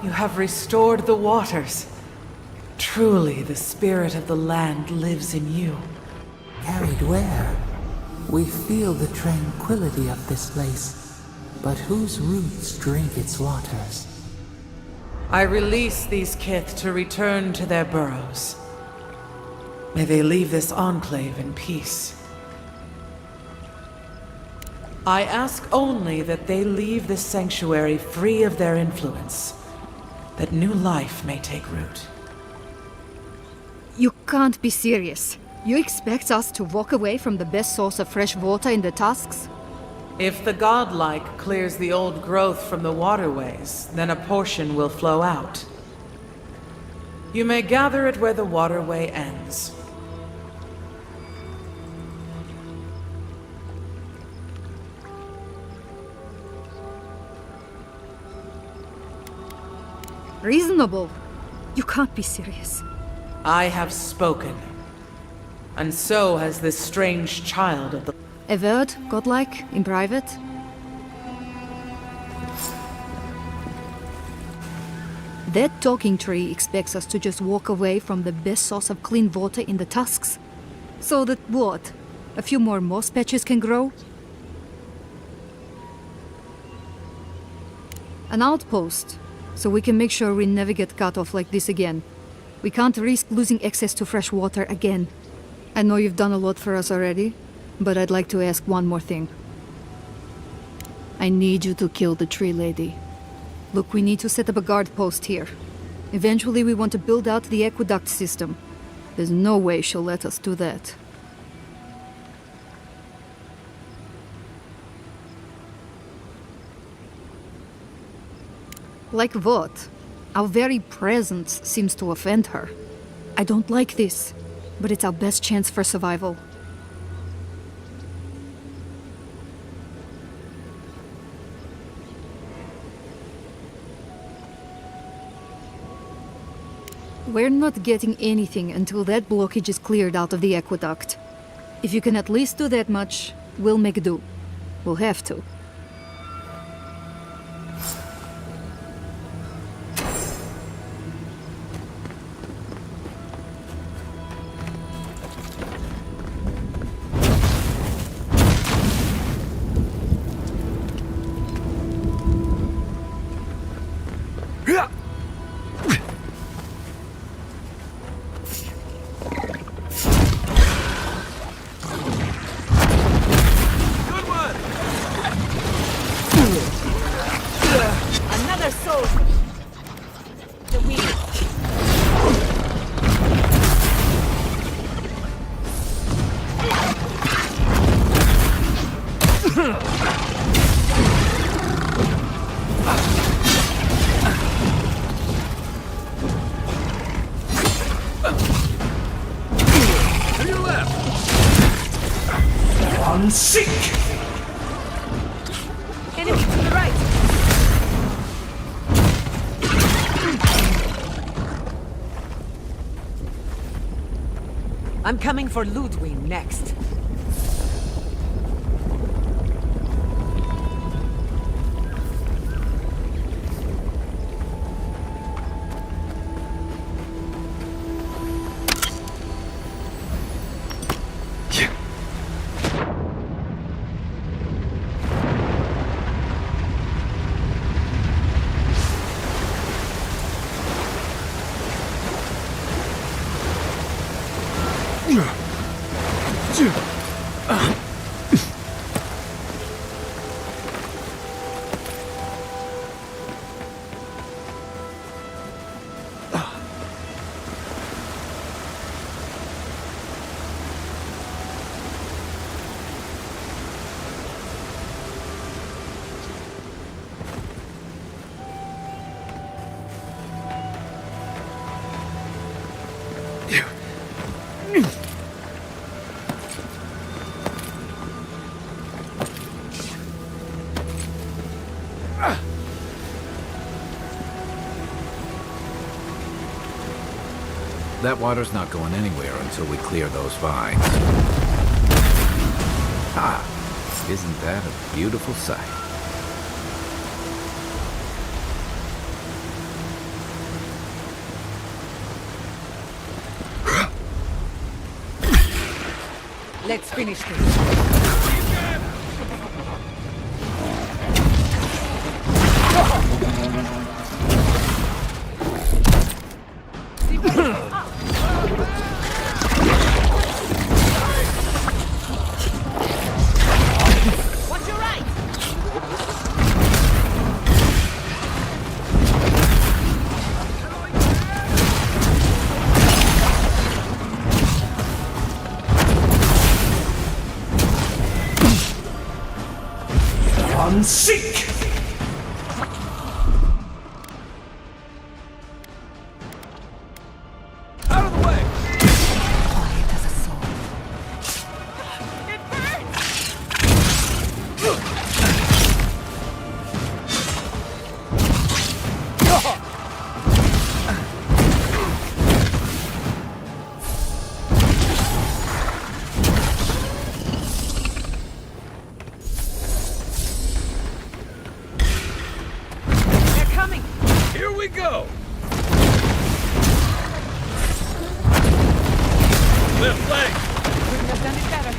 You have restored the waters. Truly, the spirit of the land lives in you. Carried where? We feel the tranquility of this place, but whose roots drink its waters? I release these kith to return to their burrows. May they leave this enclave in peace. I ask only that they leave this sanctuary free of their influence, that new life may take root. You can't be serious. You expect us to walk away from the best source of fresh water in the Tusks? If the godlike clears the old growth from the waterways, then a portion will flow out. You may gather it where the waterway ends. Reasonable. You can't be serious. I have spoken. And so has this strange child of the... Avowed, godlike, in private? That talking tree expects us to just walk away from the best source of clean water in the Tusks. So that what? A few more moss patches can grow? An outpost, so we can make sure we never get cut off like this again. We can't risk losing access to fresh water again. I know you've done a lot for us already, but I'd like to ask one more thing. I need you to kill the tree lady. Look, we need to set up a guard post here. Eventually we want to build out the aqueduct system. There's no way she'll let us do that. Like what? Our very presence seems to offend her. I don't like this, but it's our best chance for survival. We're not getting anything until that blockage is cleared out of the aqueduct. If you can at least do that much, we'll make do. We'll have to. To your left! One sick! Enemy to the right! I'm coming for Ludwig next. That water's not going anywhere until we clear those vines. Ah, isn't that a beautiful sight? Let's finish this. Sick! Out of the way! Quiet as a soul. It Here we go! Left leg! Couldn't have done it better.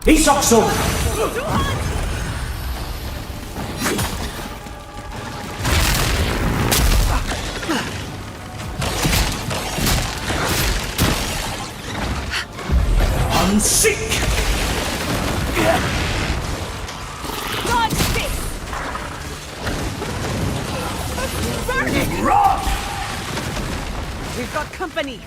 Isokso! Sick! Dodge this! Burning! Rock! We've got company!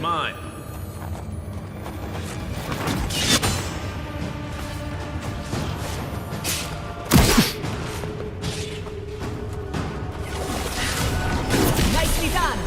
mine. Nicely done!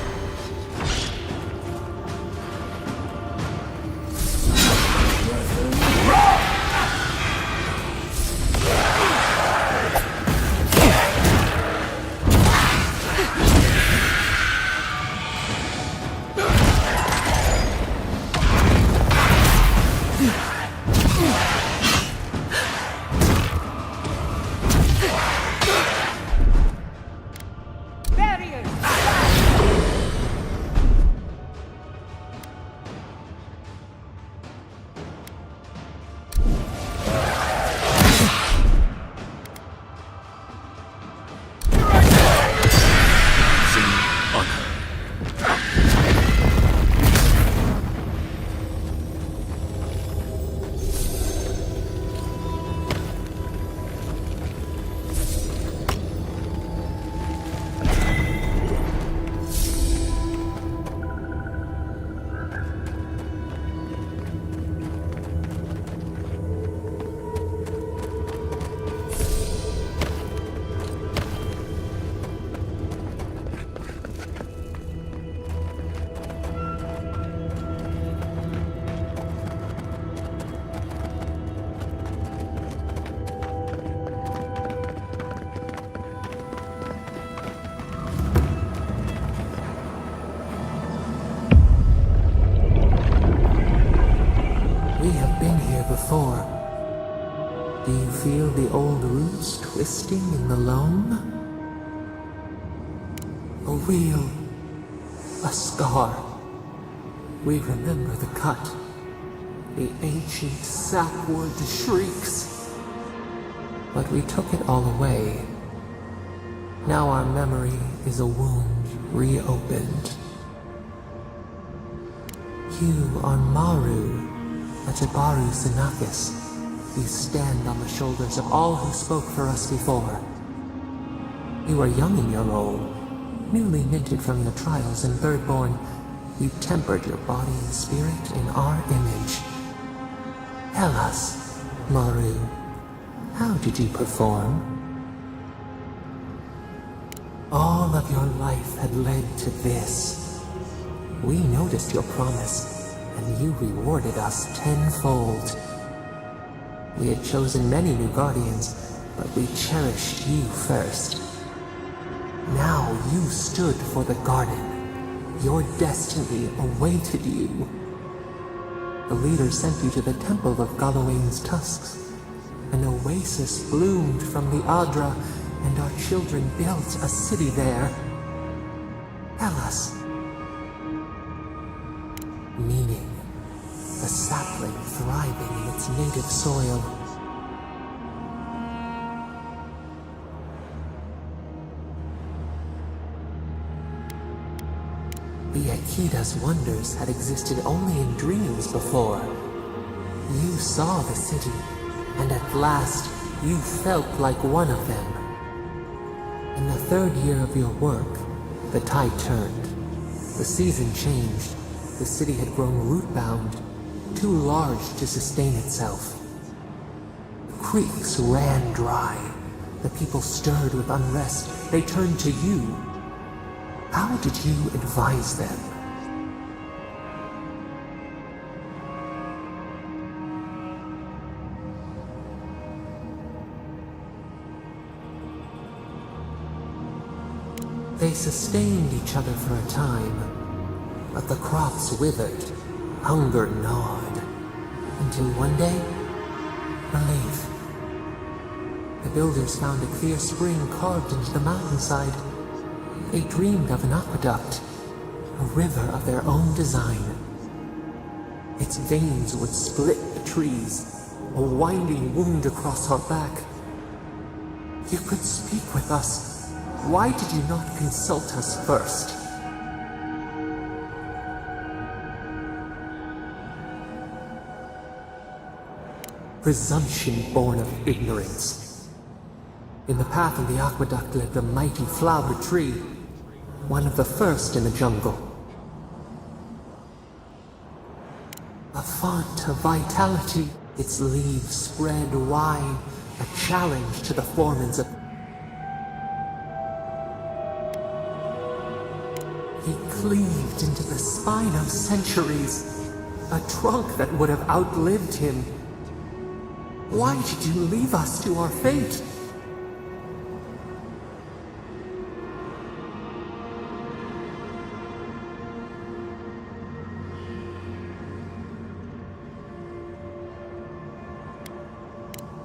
We have been here before. Do you feel the old roots twisting in the loam? A wheel. A scar. We remember the cut. The ancient sapwood shrieks. But we took it all away. Now our memory is a wound reopened. You are Maru, a Jabaru Sinakis. You stand on the shoulders of all who spoke for us before. You are young in your role, newly minted from your trials in Birdborn. You tempered your body and spirit in our image. Tell us, Maru, how did you perform? All of your life had led to this. We noticed your promise, and you rewarded us tenfold. We had chosen many new guardians, but we cherished you first. Now you stood for the garden. Your destiny awaited you. The leader sent you to the temple of Galawain's tusks. An oasis bloomed from the Adra, and our children built a city there. Tell us. Meaning. The sapling thriving in its native soil. The Akida's wonders had existed only in dreams before. You saw the city, and at last you felt like one of them. In the third year of your work, the tide turned. The season changed. The city had grown root-bound, too large to sustain itself. The creeks ran dry. The people stirred with unrest. They turned to you. How did you advise them? They sustained each other for a time, but the crops withered, hunger gnawed, until one day, relief. The builders found a clear spring carved into the mountainside. They dreamed of an aqueduct, a river of their own design. Its veins would split the trees, a winding wound across our back. You could speak with us. Why did you not consult us first? Presumption born of ignorance. In the path of the aqueduct led the mighty flower tree, one of the first in the jungle. font of vitality. Its leaves spread wide, a challenge to the foreman's. He cleaved into the spine of centuries, a trunk that would have outlived him. Why did you leave us to our fate?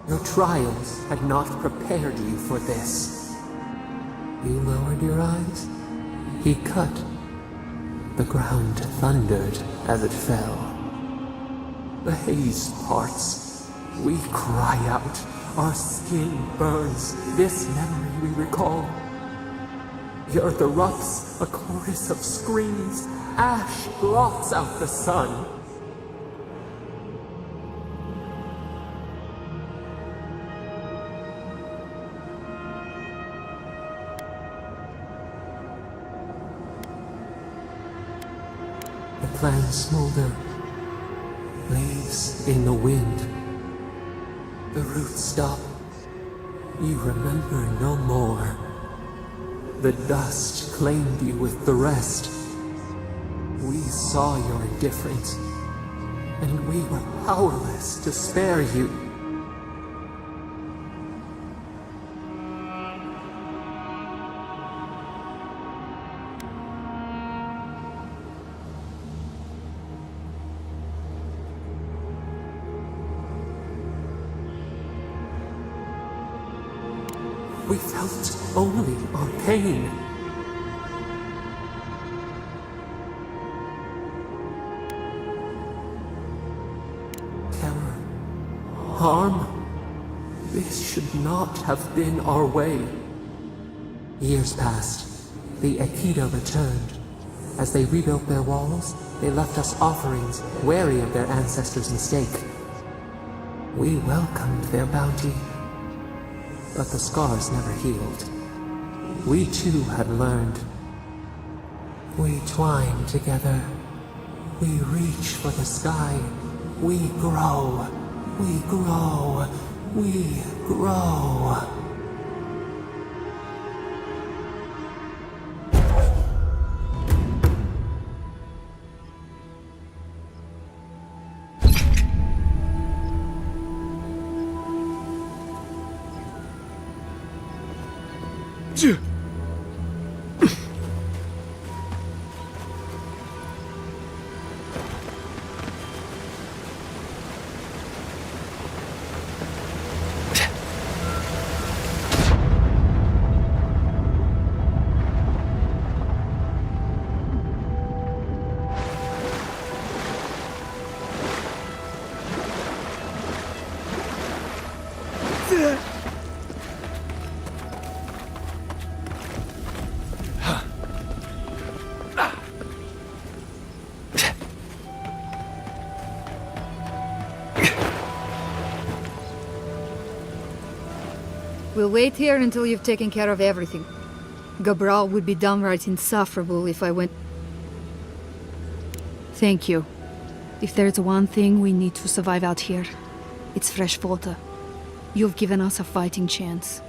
Your trials had not prepared you for this. You lowered your eyes. He cut. The ground thundered as it fell. The haze parts. We cry out. Our skin burns. This memory we recall. The earth erupts, a chorus of screams. Ash blots out the sun. The plants smolder, leaves in the wind. The roots stop. You remember no more. The dust claimed you with the rest. We saw your indifference, and we were powerless to spare you. We felt only our pain. Terror. Harm. This should not have been our way. Years passed. The Aikido returned. As they rebuilt their walls, they left us offerings, wary of their ancestors' mistake. We welcomed their bounty. But the scars never healed. We too had learned. We twine together. We reach for the sky. We grow. We grow. We grow. We'll wait here until you've taken care of everything. Gabral would be downright insufferable if I went... Thank you. If there's one thing we need to survive out here, it's fresh water. You've given us a fighting chance.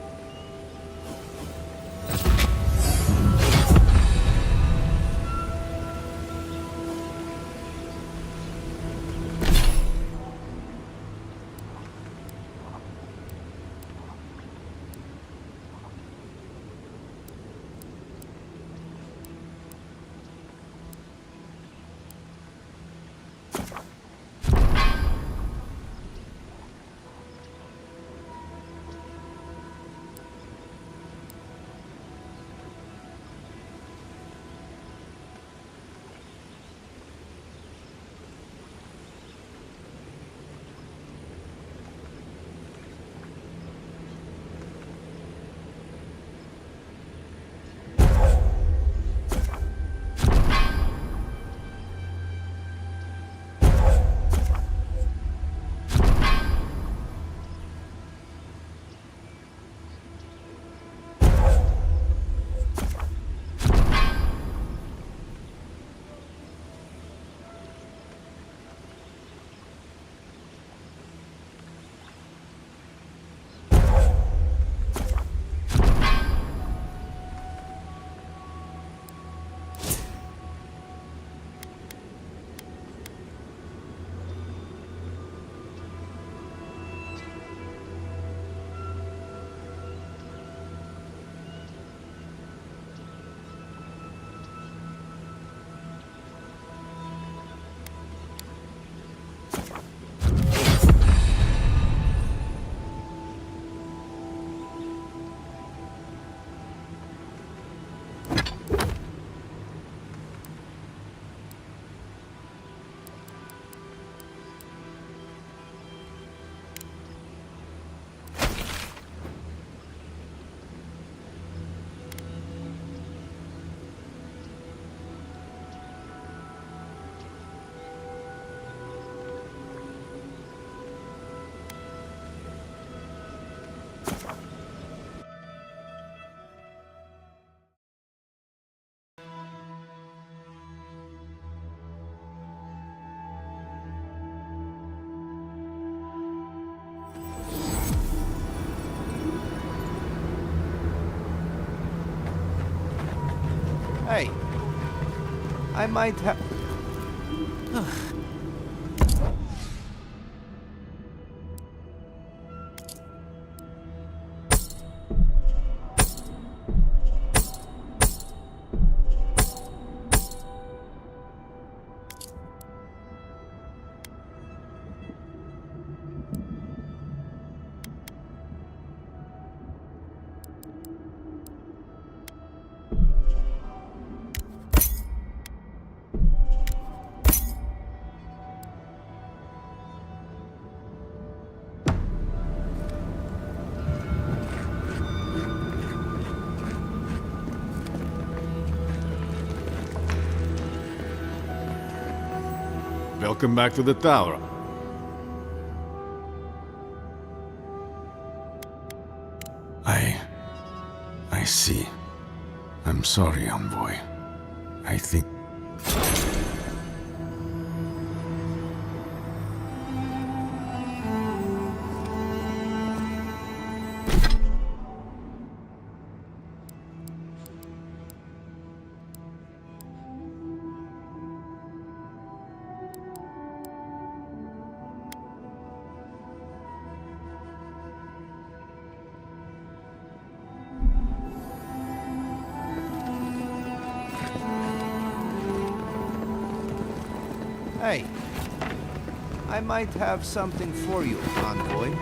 I might have... Welcome back to the tower. I see. I'm sorry, Envoy. I think... Hey, I might have something for you, Envoy.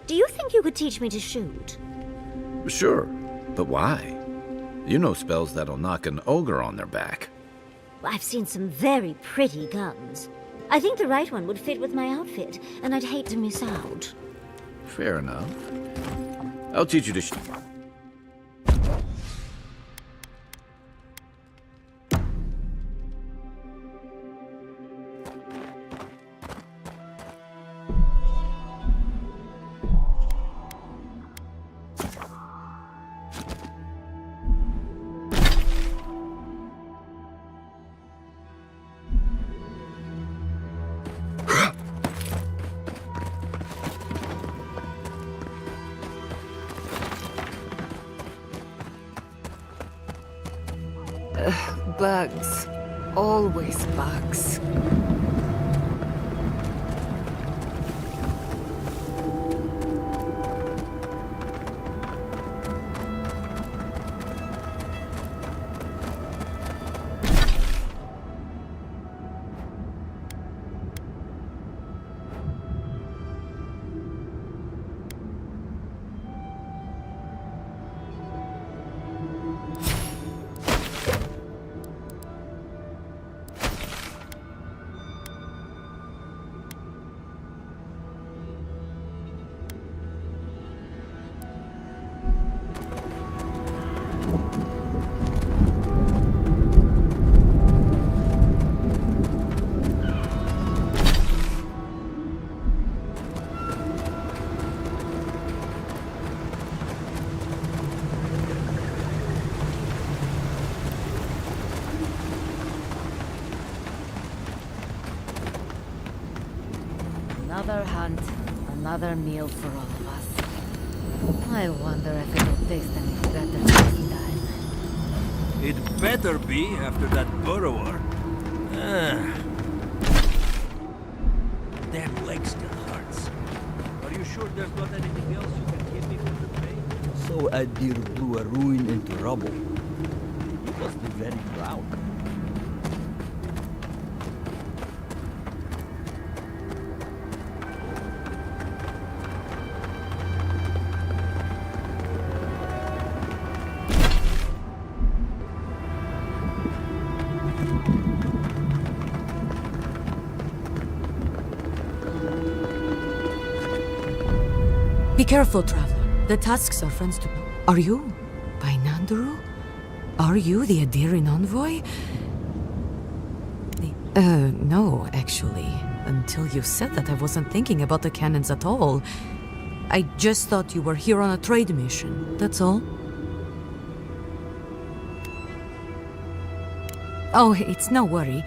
Do you think you could teach me to shoot? Sure, but why? You know spells that'll knock an ogre on their back. I've seen some very pretty guns. I think the right one would fit with my outfit, and I'd hate to miss out. Fair enough. I'll teach you to shoot. Bugs. Always bugs. Another hunt, another meal for all of us. I wonder if it'll taste any better this time. It better be after that burrower. Damn leg still hurts. sure there's not anything else you can give me for the pay? So Adir blew a ruin into rubble. You must be very proud. Be careful, traveler. The Tusks are friends to... Are you? By Nanduru? Are you the Adiran envoy? No, actually. Until you said that, I wasn't thinking about the cannons at all. I just thought you were here on a trade mission, that's all. Oh, it's no worry.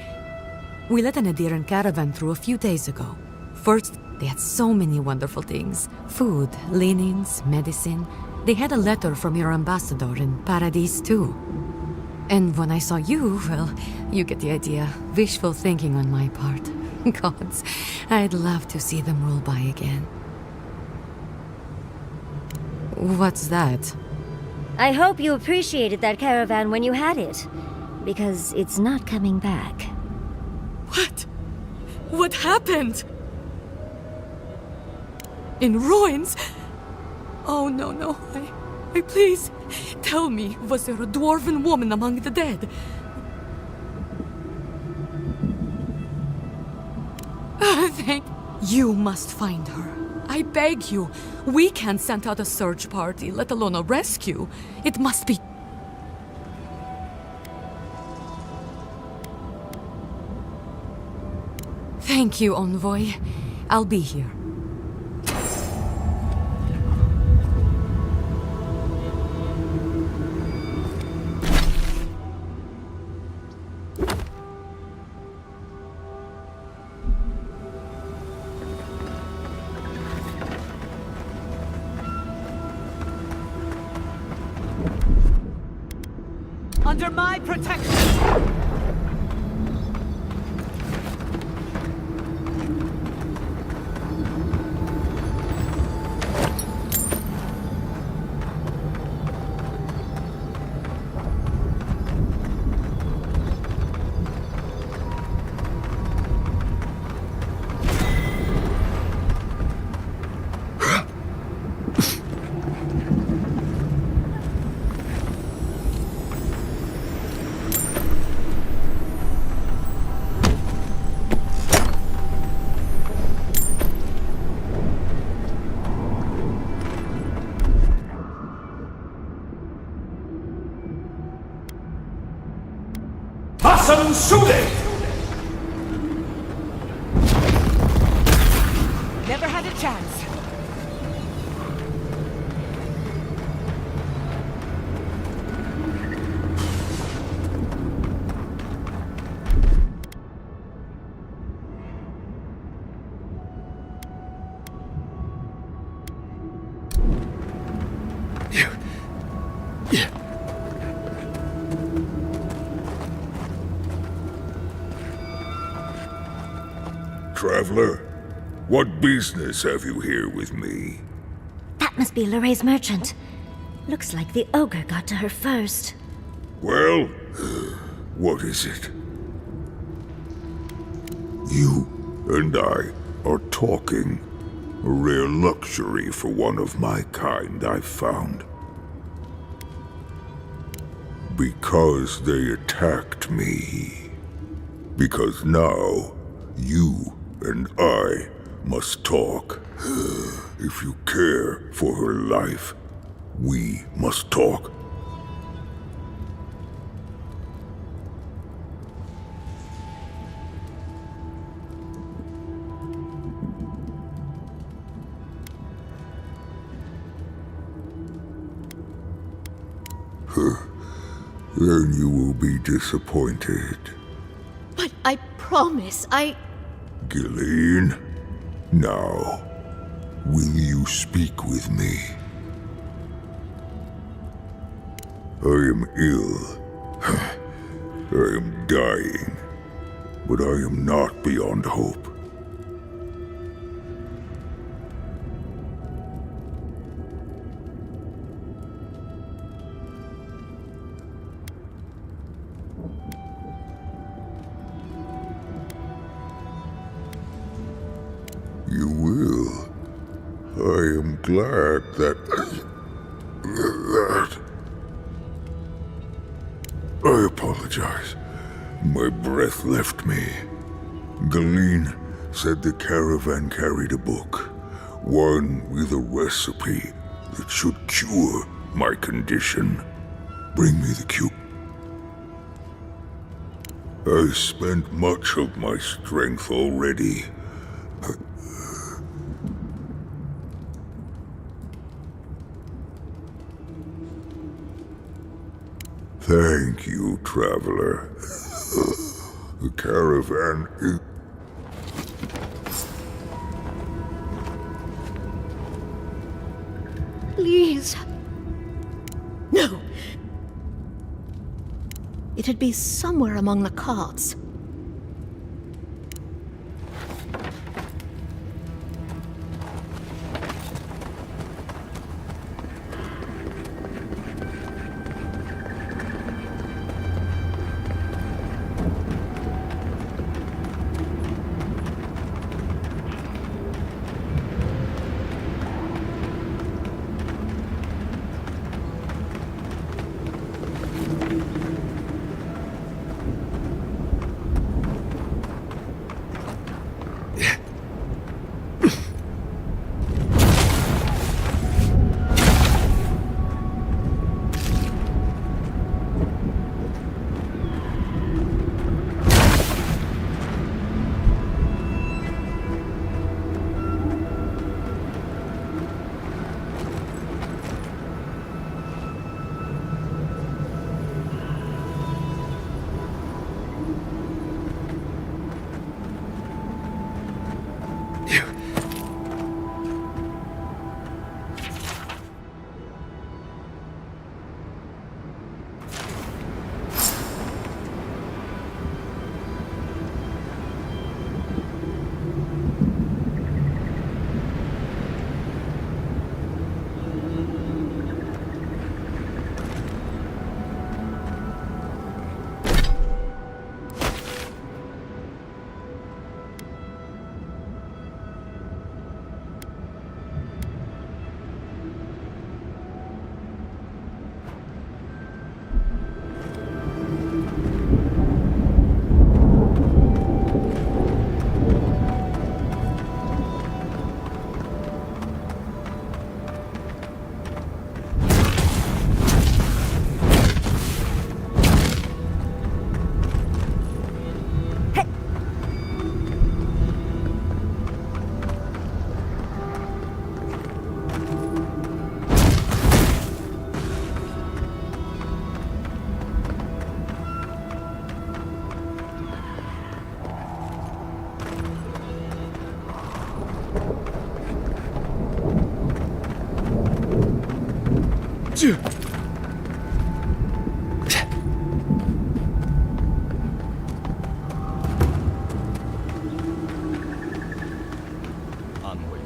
We let an Adiran caravan through a few days ago. First, they had so many wonderful things. Food, linens, medicine. They had a letter from your ambassador in Paradise too. And when I saw you, well, you get the idea. Wishful thinking on my part. Gods, I'd love to see them roll by again. What's that? I hope you appreciated that caravan when you had it, because it's not coming back. What? What happened? In ruins? Oh, no. I please, tell me, was there a dwarven woman among the dead? Thank... You must find her. I beg you. We can't send out a search party, let alone a rescue. It must be... Thank you, Envoy. I'll be here. Under my protection! Never had a chance. Traveler, what business have you here with me? That must be Lorraine's merchant. Looks like the ogre got to her first. Well, what is it? You and I are talking. A rare luxury for one of my kind, I've found. Because they attacked me. Because now, you and I must talk. If you care for her life, we must talk. Then you will be disappointed. But I promise, Gillian, now, will you speak with me? I am ill. I am dying. But I am not beyond hope. glad that... I apologize. My breath left me. Galeen said the caravan carried a book. One with a recipe that should cure my condition. Bring me the cube. I spent much of my strength already. Thank you, traveler. The caravan is... Please. No. It'd be somewhere among the carts.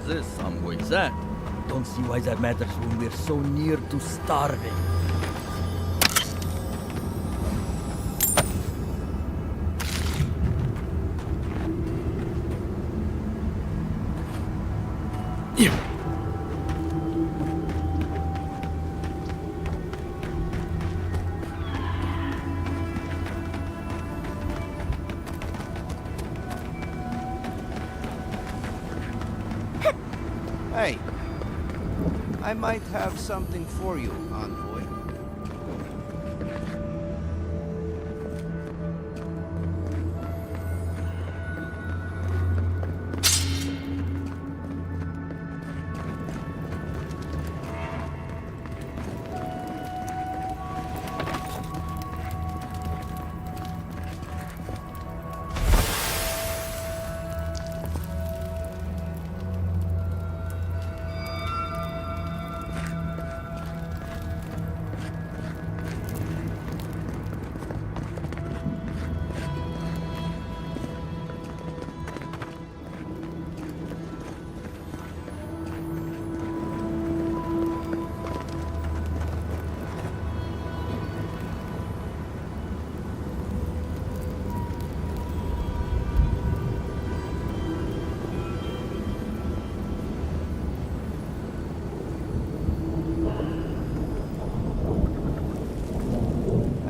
This, some ways that. Don't see why that matters when we're so near to starving. Hey, I might have something for you, envoy.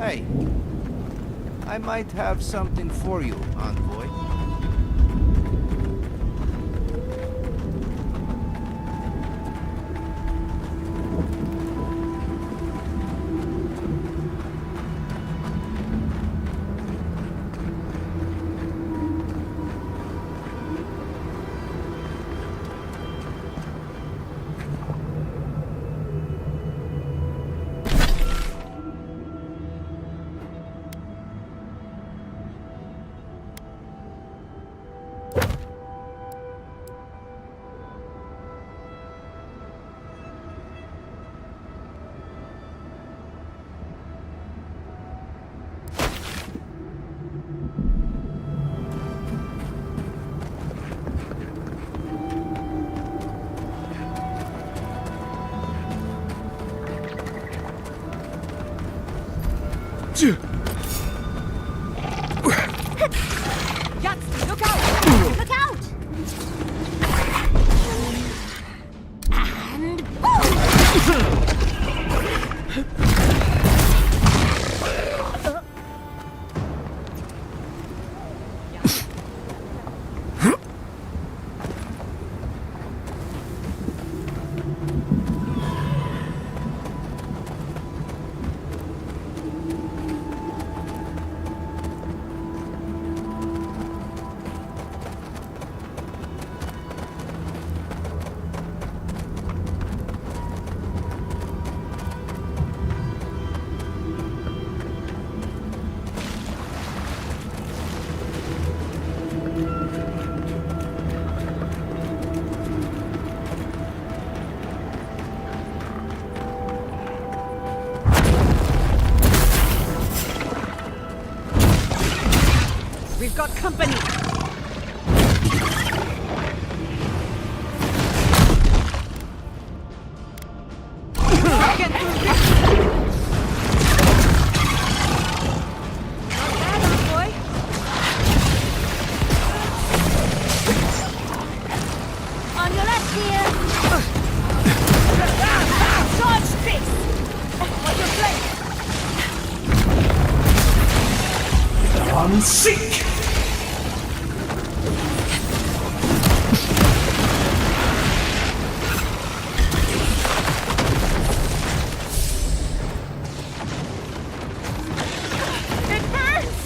Hey, I might have something for you, envoy. Yatsky, look out! Look out! We've got company! Get through this! Not bad, boy. On your left, dear! Charge this! On your flank! On seek! It burns!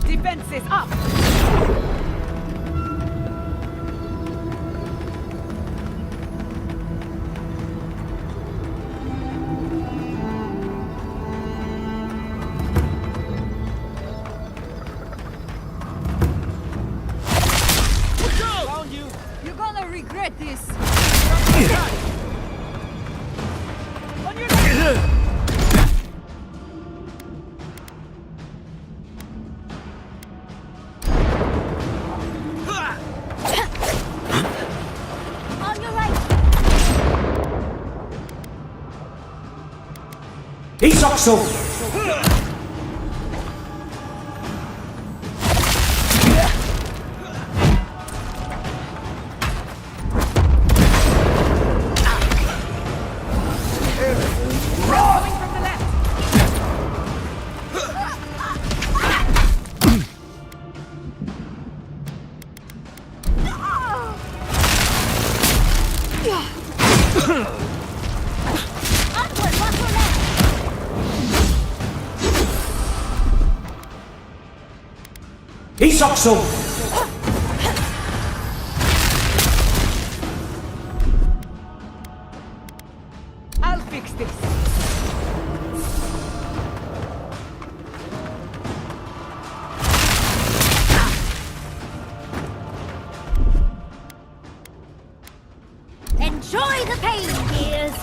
Defenses up! Found you! You're gonna regret this! On your left! On your right! He's also! Ich sag so! I'll fix this. Enjoy the pain, dears!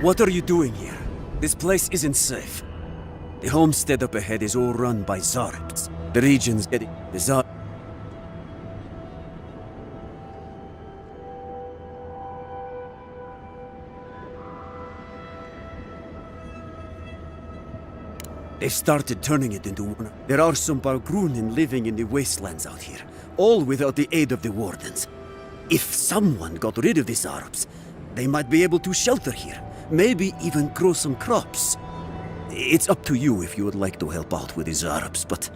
What are you doing here? This place isn't safe. The homestead up ahead is all run by Zarps. The region's getting... The Zar... They've started turning it into one. There are some Bargrunen living in the wastelands out here, all without the aid of the wardens. If someone got rid of the Zarps, they might be able to shelter here. Maybe even grow some crops. It's up to you if you would like to help out with the Zarps, but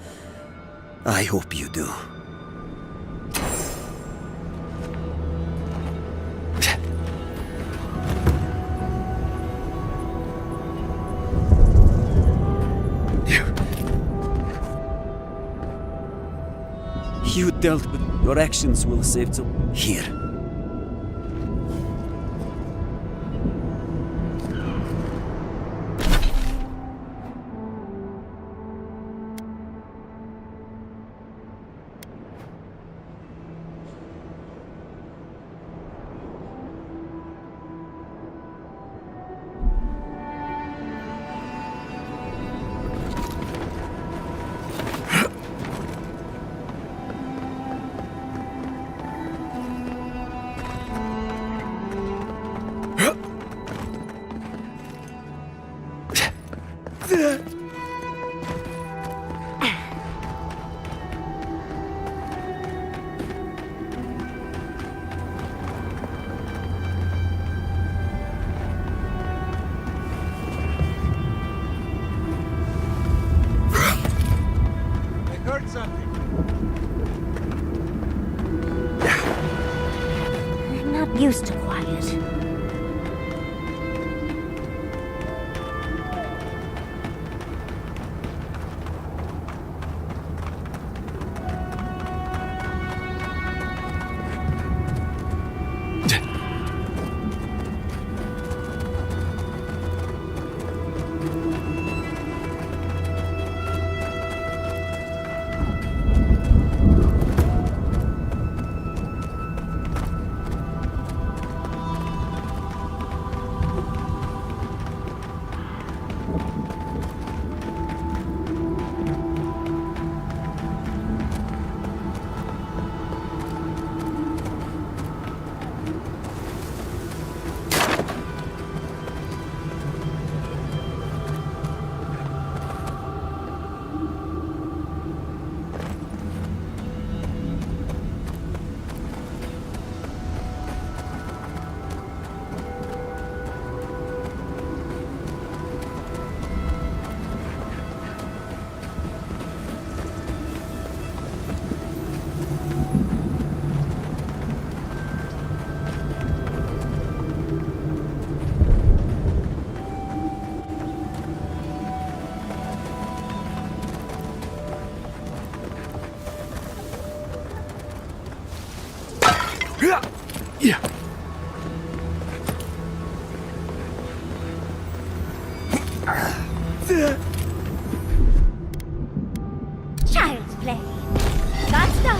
I hope you do. You dealt with your actions will save some. Here. Used to quiet. Child's play. That's done.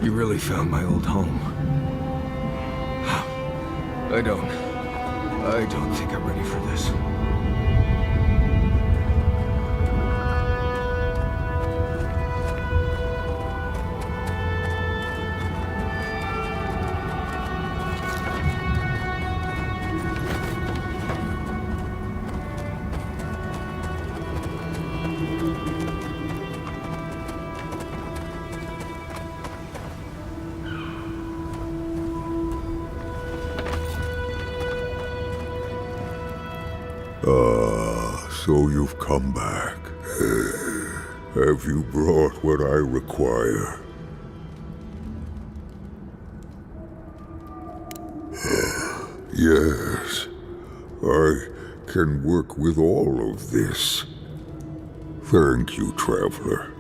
You really found my old home. I don't think I'm ready for this. So you've come back. Have you brought what I require? Yes, I can work with all of this. Thank you, traveler.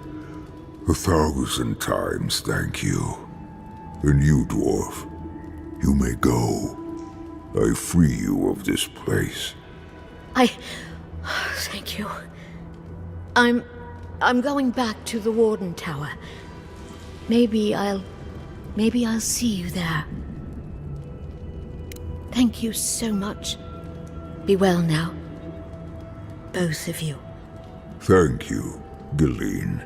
1,000 times thank you. And you, dwarf, you may go. I free you of this place. Thank you. I'm going back to the Warden Tower. Maybe I'll see you there. Thank you so much. Be well now. Both of you. Thank you, Galeen.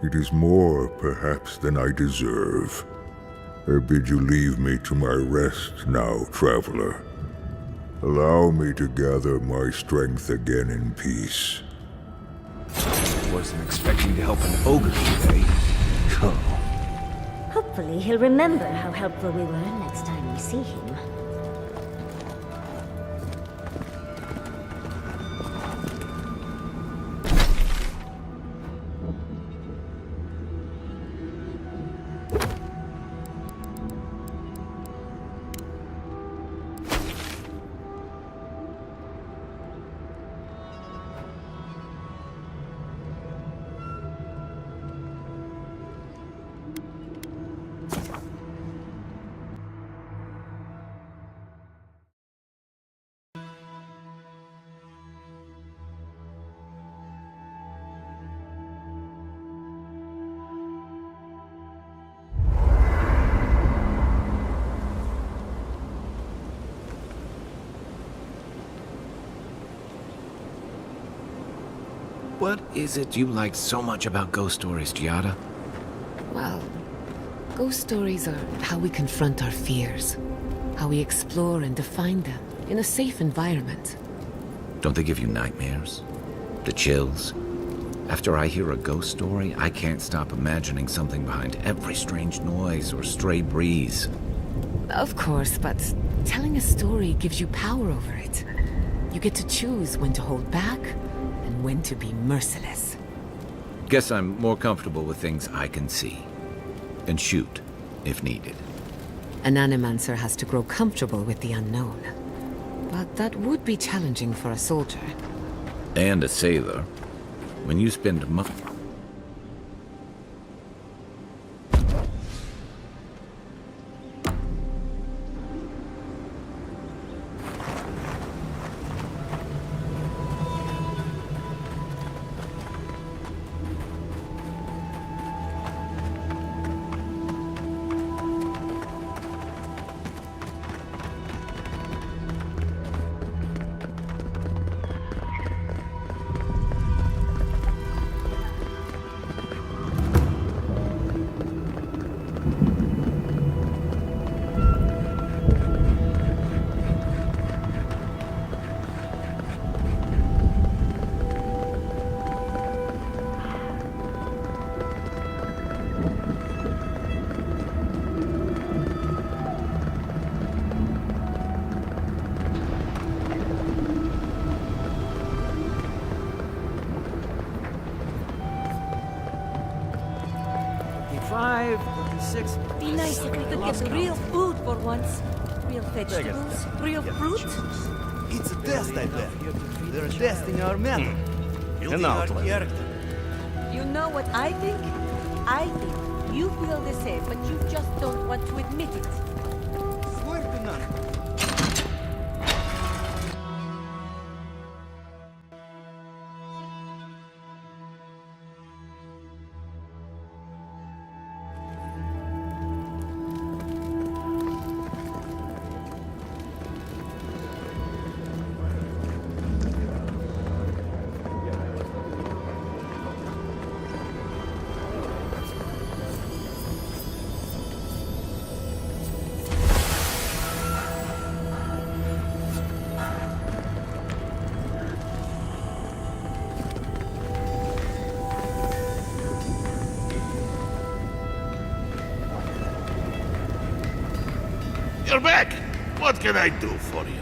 It is more, perhaps, than I deserve. I bid you leave me to my rest now, traveler. Allow me to gather my strength again in peace. Wasn't expecting to help an ogre today. Hopefully he'll remember how helpful we were next time we see him. What is it you like so much about ghost stories, Giada? Well, ghost stories are how we confront our fears, how we explore and define them in a safe environment. Don't they give you nightmares? The chills? After I hear a ghost story, I can't stop imagining something behind every strange noise or stray breeze. Of course, but telling a story gives you power over it. You get to choose when to hold back and when to be merciless. Guess I'm more comfortable with things I can see. And shoot, if needed. An animancer has to grow comfortable with the unknown. But that would be challenging for a soldier. And a sailor. When you spend months... 55, 56. Be nice if we could get real food for once. Real vegetables, real fruit. It's a test, I bet. They're testing our metal. Building our character. You know what I think? I think you feel the same, but you just don't want to admit it. Swear to none. You're back! What can I do for you?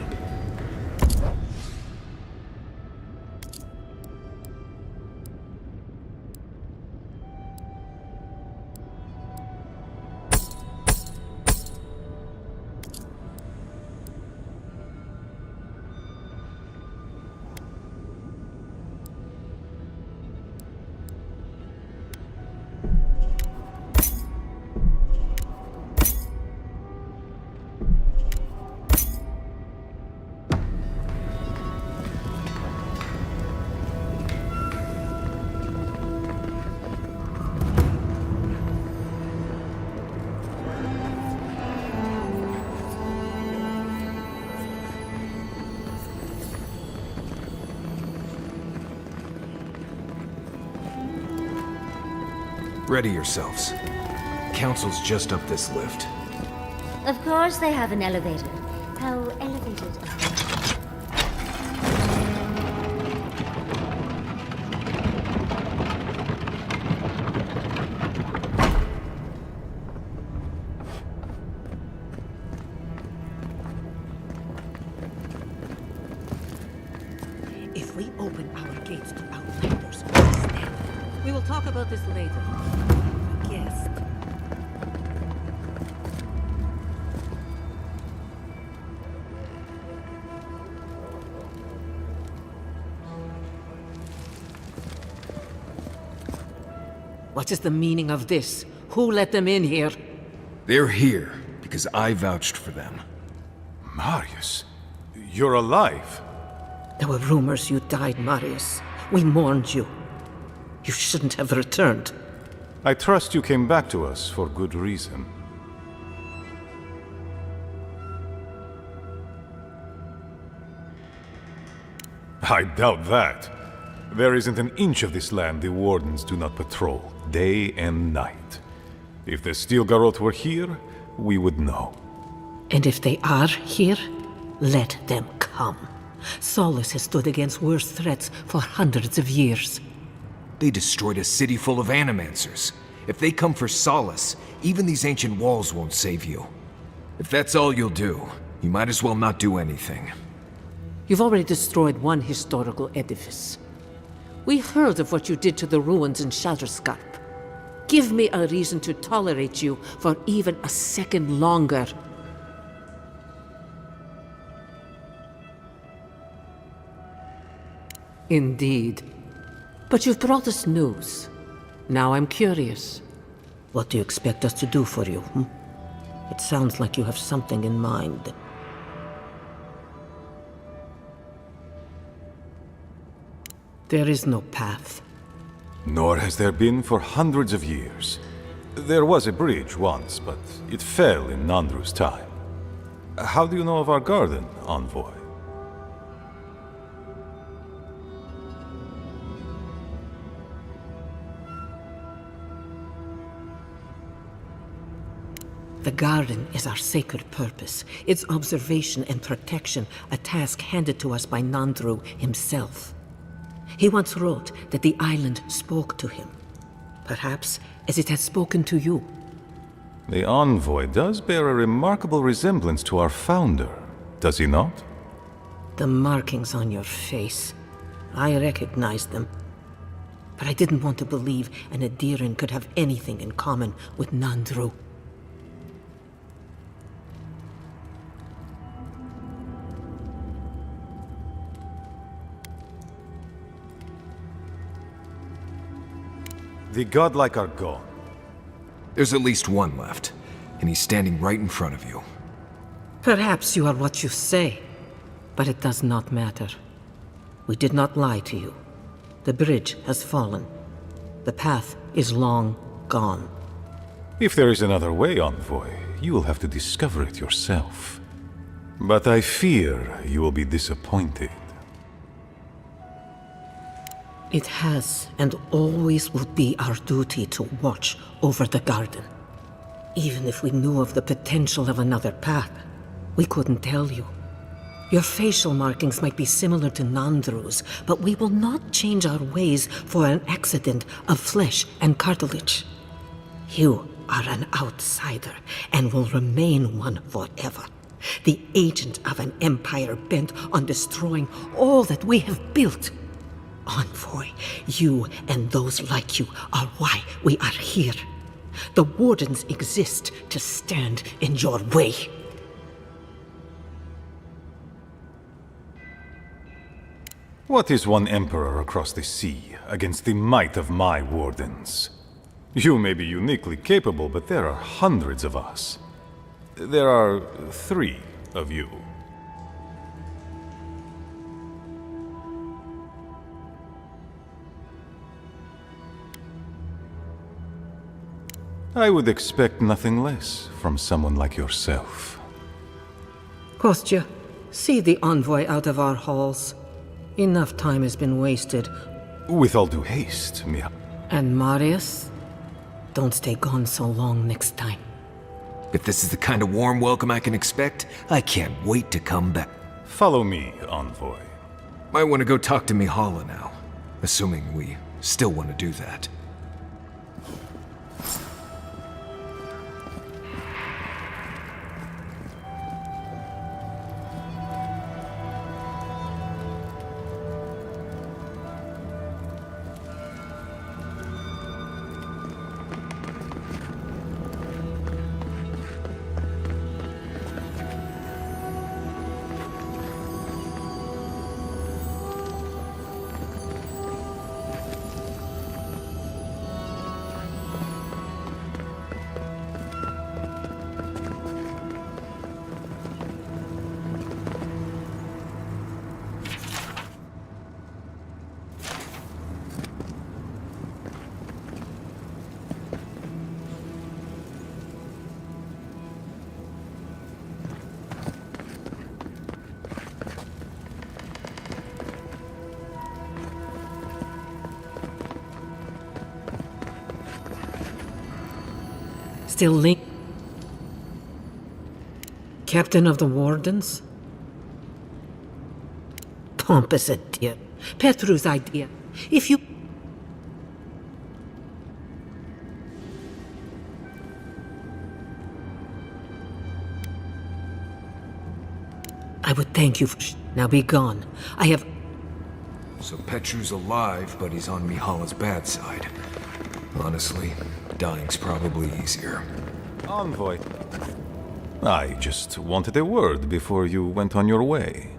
Ready yourselves. Council's just up this lift. Of course they have an elevator. How elevated. If we open our gates to outlanders, we will talk about this later. Guest. What is the meaning of this? Who let them in here? They're here because I vouched for them. Marius, you're alive. There were rumors you died, Marius. We mourned you. You shouldn't have returned. I trust you came back to us for good reason. I doubt that. There isn't an inch of this land the Wardens do not patrol, day and night. If the Steel Garrote were here, we would know. And if they are here, let them come. Solus has stood against worse threats for hundreds of years. They destroyed a city full of animancers. If they come for Solace, even these ancient walls won't save you. If that's all you'll do, you might as well not do anything. You've already destroyed one historical edifice. We heard of what you did to the ruins in Shatterscarp. Give me a reason to tolerate you for even a second longer. Indeed. But you've brought us news. Now I'm curious. What do you expect us to do for you? It sounds like you have something in mind. There is no path. Nor has there been for hundreds of years. There was a bridge once, but it fell in Nandru's time. How do you know of our garden, Envoy? The garden is our sacred purpose, its observation and protection, a task handed to us by Nandru himself. He once wrote that the island spoke to him, perhaps as it has spoken to you. The Envoy does bear a remarkable resemblance to our founder, does he not? The markings on your face, I recognize them. but I didn't want to believe an Adiran could have anything in common with Nandru. The godlike are gone. There's at least one left, and he's standing right in front of you. Perhaps you are what you say, but it does not matter. We did not lie to you. The bridge has fallen. The path is long gone. If there is another way, Envoy, you will have to discover it yourself. But I fear you will be disappointed. It has and always will be our duty to watch over the garden. Even if we knew of the potential of another path, we couldn't tell you. Your facial markings might be similar to Nandru's, but we will not change our ways for an accident of flesh and cartilage. You are an outsider and will remain one forever. The agent of an empire bent on destroying all that we have built. Envoy, you and those like you are why we are here. The Wardens exist to stand in your way. What is one emperor across the sea against the might of my Wardens? You may be uniquely capable, but there are hundreds of us. There are 3 of you. I would expect nothing less from someone like yourself. Kostya, see the envoy out of our halls. Enough time has been wasted. With all due haste, Mia. And Marius? Don't stay gone so long next time. If this is the kind of warm welcome I can expect, I can't wait to come back. Follow me, Envoy. Might want to go talk to Mihala now, assuming we still want to do that. Still link. Captain of the Wardens? Pompous idea. Petru's idea. If you... I would thank you for... Now be gone. I have... So Petru's alive, but he's on Mihala's bad side. Honestly, dying's probably easier. Envoy. I just wanted a word before you went on your way.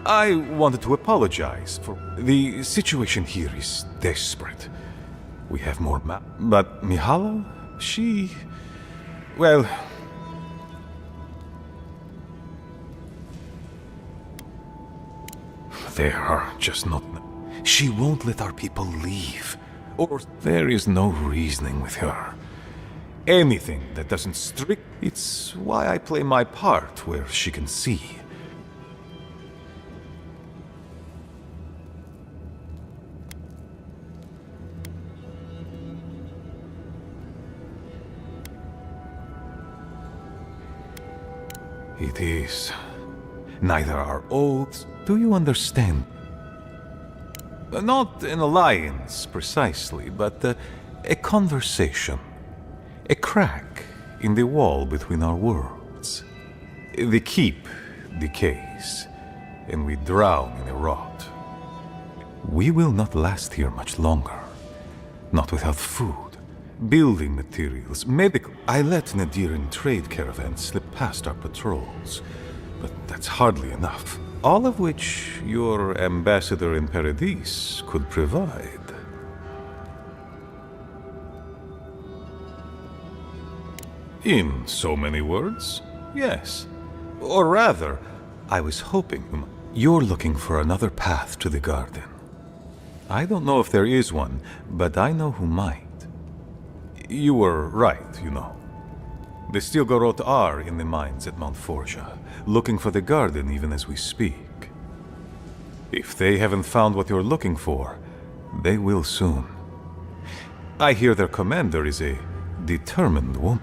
I wanted to apologize for... The situation here is desperate. We have more but Mihala, she... Well... There are just not... She won't let our people leave. Or there is no reasoning with her. Anything that doesn't strict... It's why I play my part where she can see. It is. Neither are oaths. Do you understand? Not an alliance, precisely, but a conversation. A crack in the wall between our worlds. The keep decays, and we drown in a rot. We will not last here much longer. Not without food, building materials, medical... I let Nadiran trade caravans slip past our patrols, but that's hardly enough. All of which your ambassador in Paradis could provide. In so many words, yes. Or rather, I was hoping you're looking for another path to the garden. I don't know if there is one, but I know who might. You were right, you know. The Stilgarot are in the mines at Mount Forja, looking for the garden even as we speak. If they haven't found what you're looking for, they will soon. I hear their commander is a determined woman.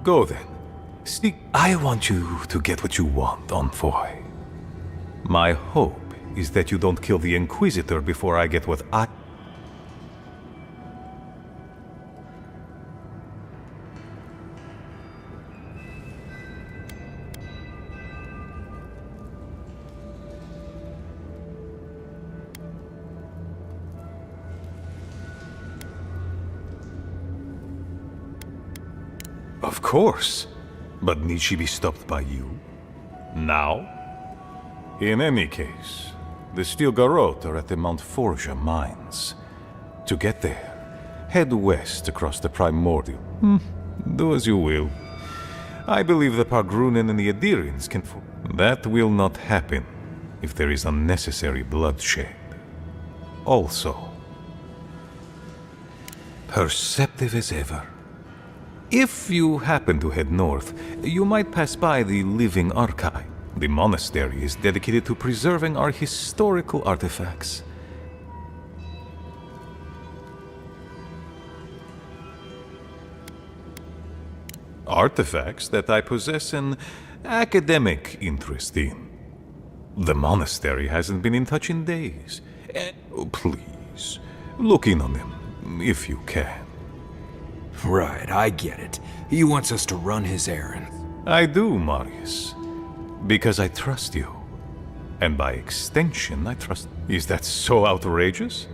Go then. See, I want you to get what you want, Envoy. My hope is that you don't kill the Inquisitor before I get what I... Of course. But need she be stopped by you? Now? In any case, the Stilgarot are at the Mount Forja mines. To get there, head west across the Primordial. Do as you will. I believe the Pargrunen and the Adirians can... That will not happen if there is unnecessary bloodshed. Also, perceptive as ever. If you happen to head north, you might pass by the Living Archive. The monastery is dedicated to preserving our historical artifacts. Artifacts that I possess an academic interest in. The monastery hasn't been in touch in days. Please, look in on them, if you can. Right, I get it. He wants us to run his errands. I do, Marius. Because I trust you. And by extension, I trust... Is that so outrageous?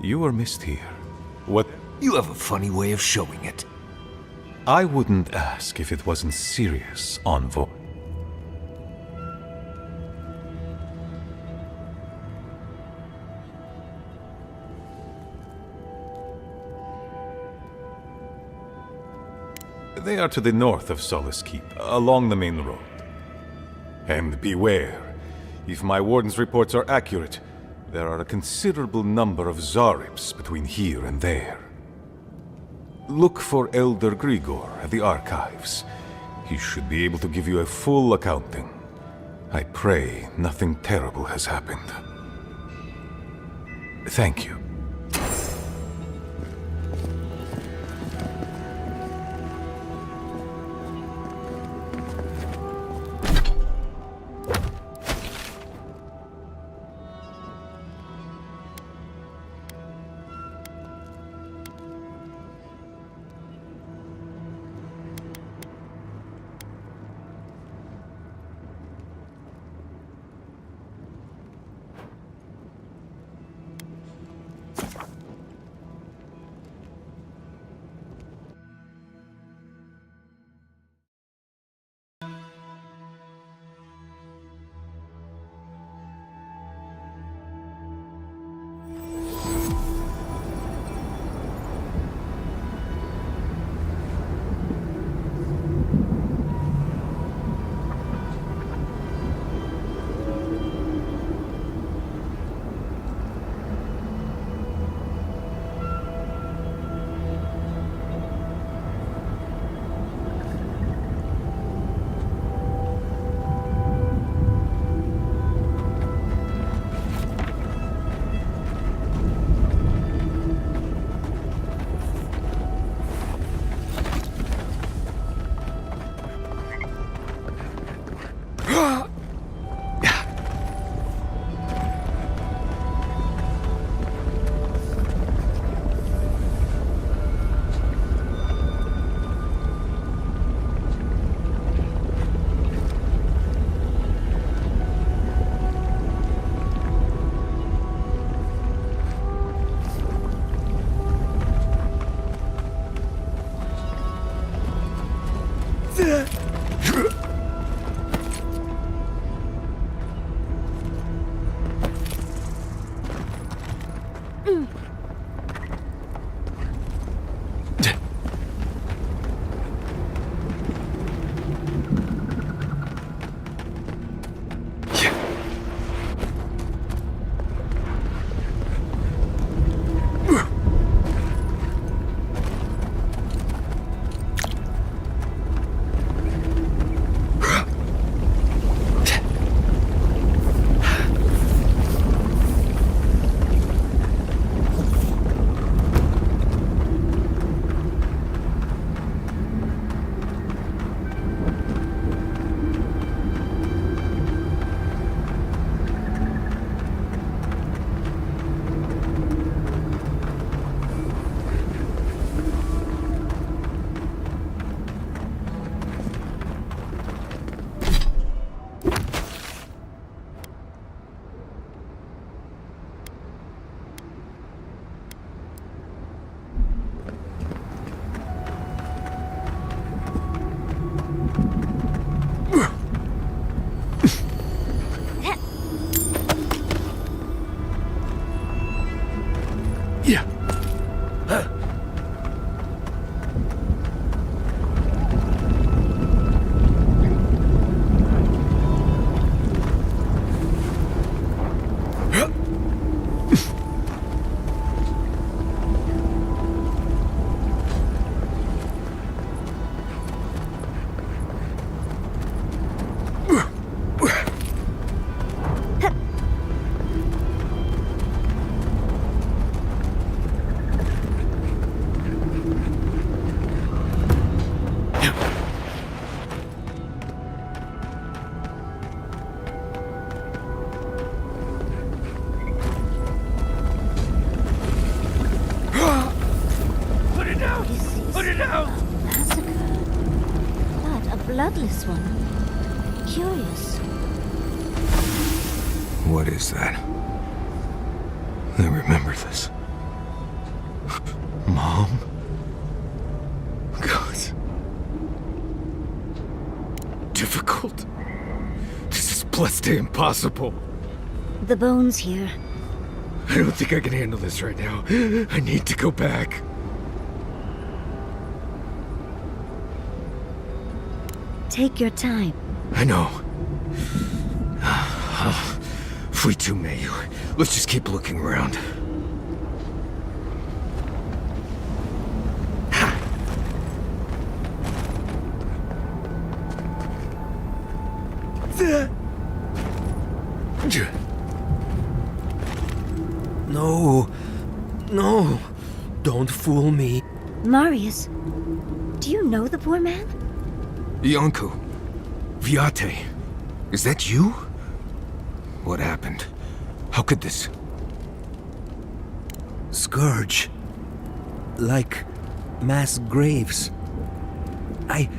You were missed here. What... You have a funny way of showing it. I wouldn't ask if it wasn't serious, Envoy. They are to the north of Solace Keep, along the main road. And beware, if my warden's reports are accurate, there are a considerable number of Zarips between here and there. Look for Elder Grigor at the archives. He should be able to give you a full accounting. I pray nothing terrible has happened. Thank you. This is a massacre. But a bloodless one. Curious. What is that? I remember this. Mom? God. Difficult. This is blessed impossible. The bones here. I don't think I can handle this right now. I need to go back. Take your time. I know. If we too may, let's just keep looking around. No. No. Don't fool me. Marius, do you know the poor man? Iancu. Viate. Is that you? What happened? How could this... Scourge. Like mass graves. I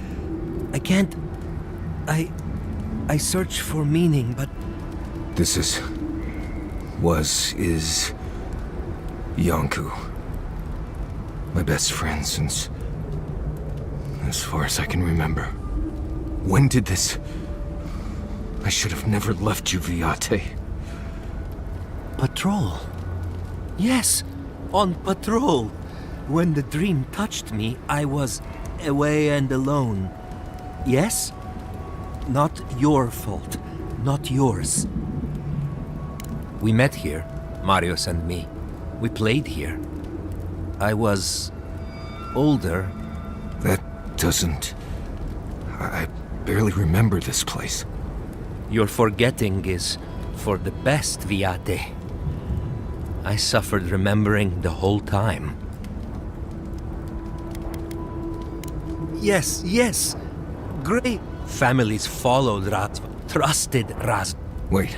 can't... I search for meaning, but... This is... is... Iancu. My best friend since... as far as I can remember. When did this... I should have never left you, Viate. Patrol. Yes, on patrol. When the dream touched me, I was away and alone. Yes? Not your fault. Not yours. We met here, Marius and me. We played here. I was... older. That doesn't... I barely remember this place. Your forgetting is for the best, Viate. I suffered remembering the whole time. Yes. Great. Families followed trusted Raz. Wait.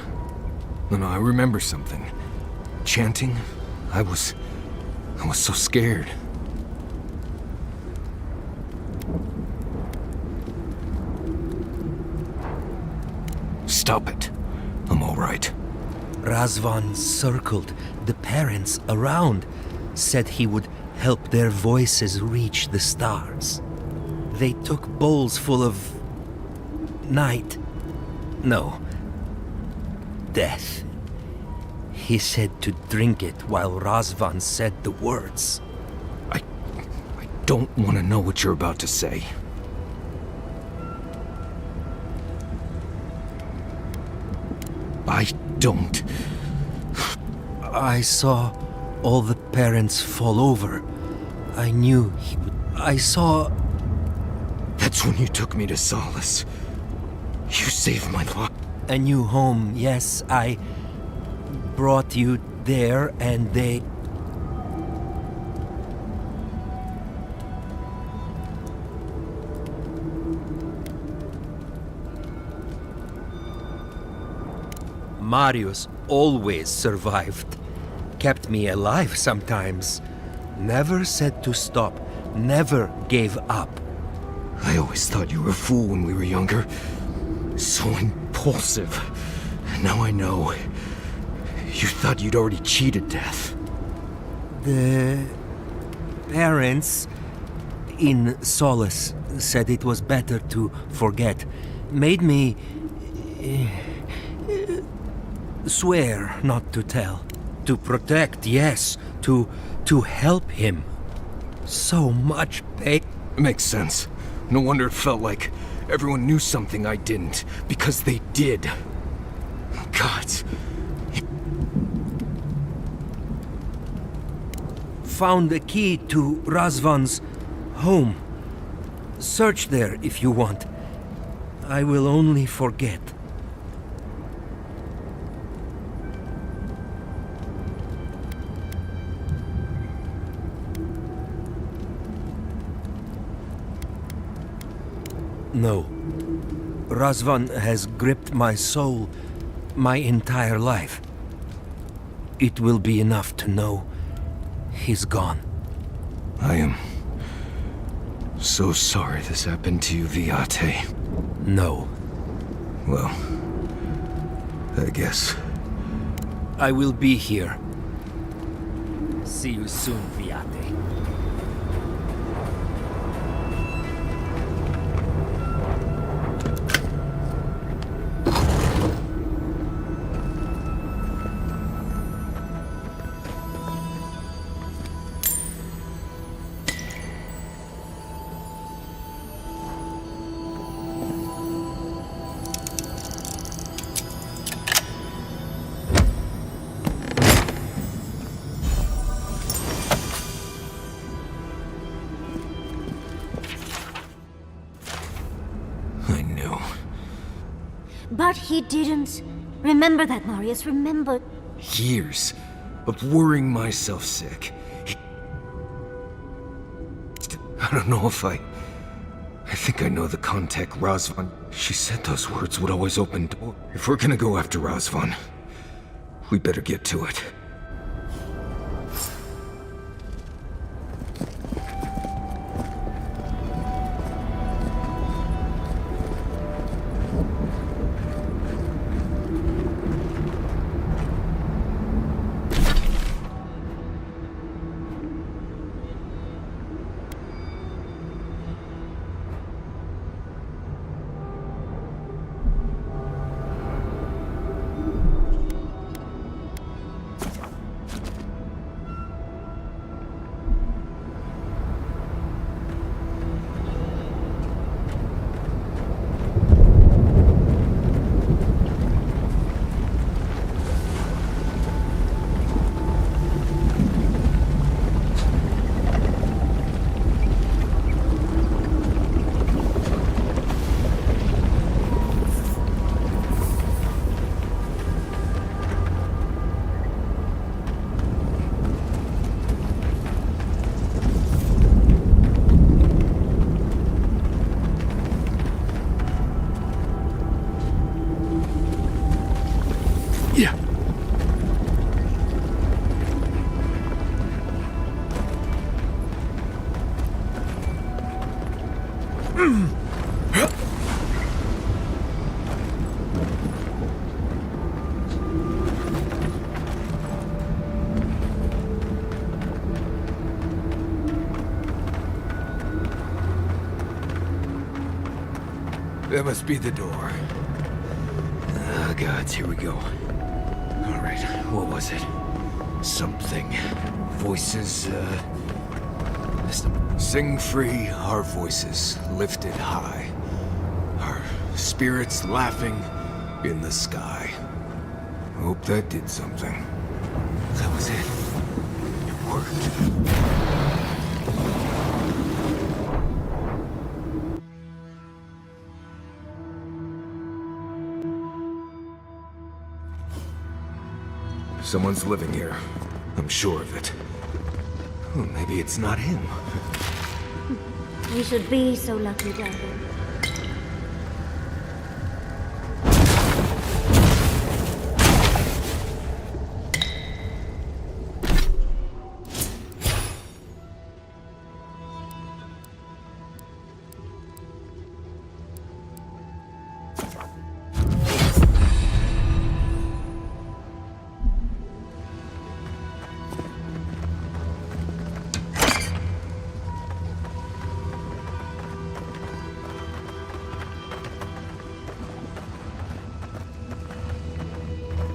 No, I remember something. Chanting? I was so scared. Stop it. I'm all right. Razvan circled the parents around, said he would help their voices reach the stars. They took bowls full of... night. No. Death. He said to drink it while Razvan said the words. I don't want to know what you're about to say. I don't. I saw all the parents fall over. I knew he would... I saw... That's when you took me to Solace. You saved my life. A new home, yes. I brought you there and they... Marius always survived. Kept me alive sometimes. Never said to stop. Never gave up. I always thought you were a fool when we were younger. So impulsive. Now I know. You thought you'd already cheated death. The parents in Solace said it was better to forget. Made me... swear not to tell. To protect, yes. To help him. So much pain. Makes sense. No wonder it felt like everyone knew something I didn't, because they did. God. Found the key to Razvan's home. Search there if you want. I will only forget. No. Razvan has gripped my soul my entire life. It will be enough to know he's gone. I am so sorry this happened to you, Viate. No. Well, I guess. I will be here. See you soon, Viate. But he didn't. Remember that, Marius, remember. Years of worrying myself sick. I don't know if I think I know the contact Razvan. She said those words would always open doors. If we're gonna go after Razvan, we better get to it. That must be the door. Oh, gods, here we go. Alright, what was it? Something. Voices, Sing free, our voices lifted high. Our spirits laughing in the sky. Hope that did something. That was it. It worked. Someone's living here. I'm sure of it. Well, maybe it's not him. We should be so lucky, Dragon.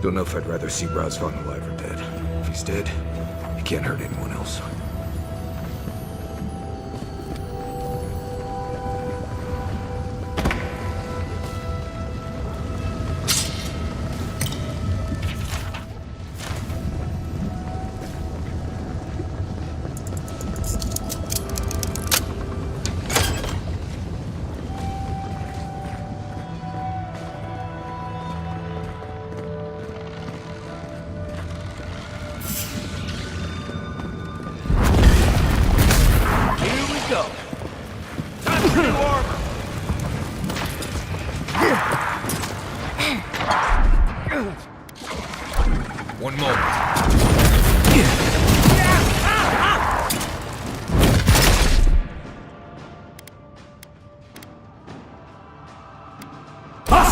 Don't know if I'd rather see Razvan alive or dead. If he's dead, he can't hurt anyone else.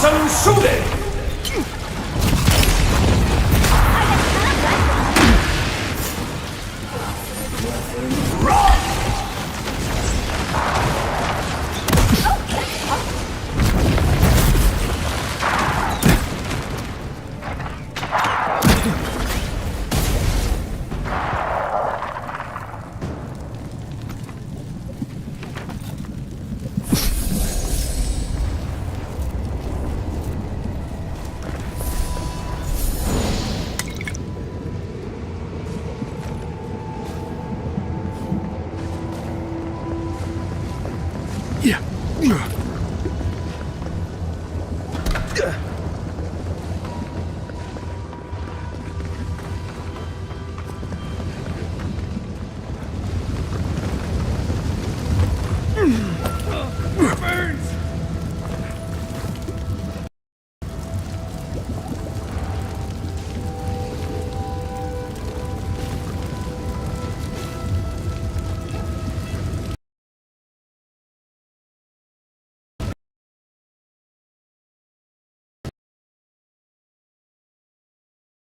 Awesome shooting! Yeah.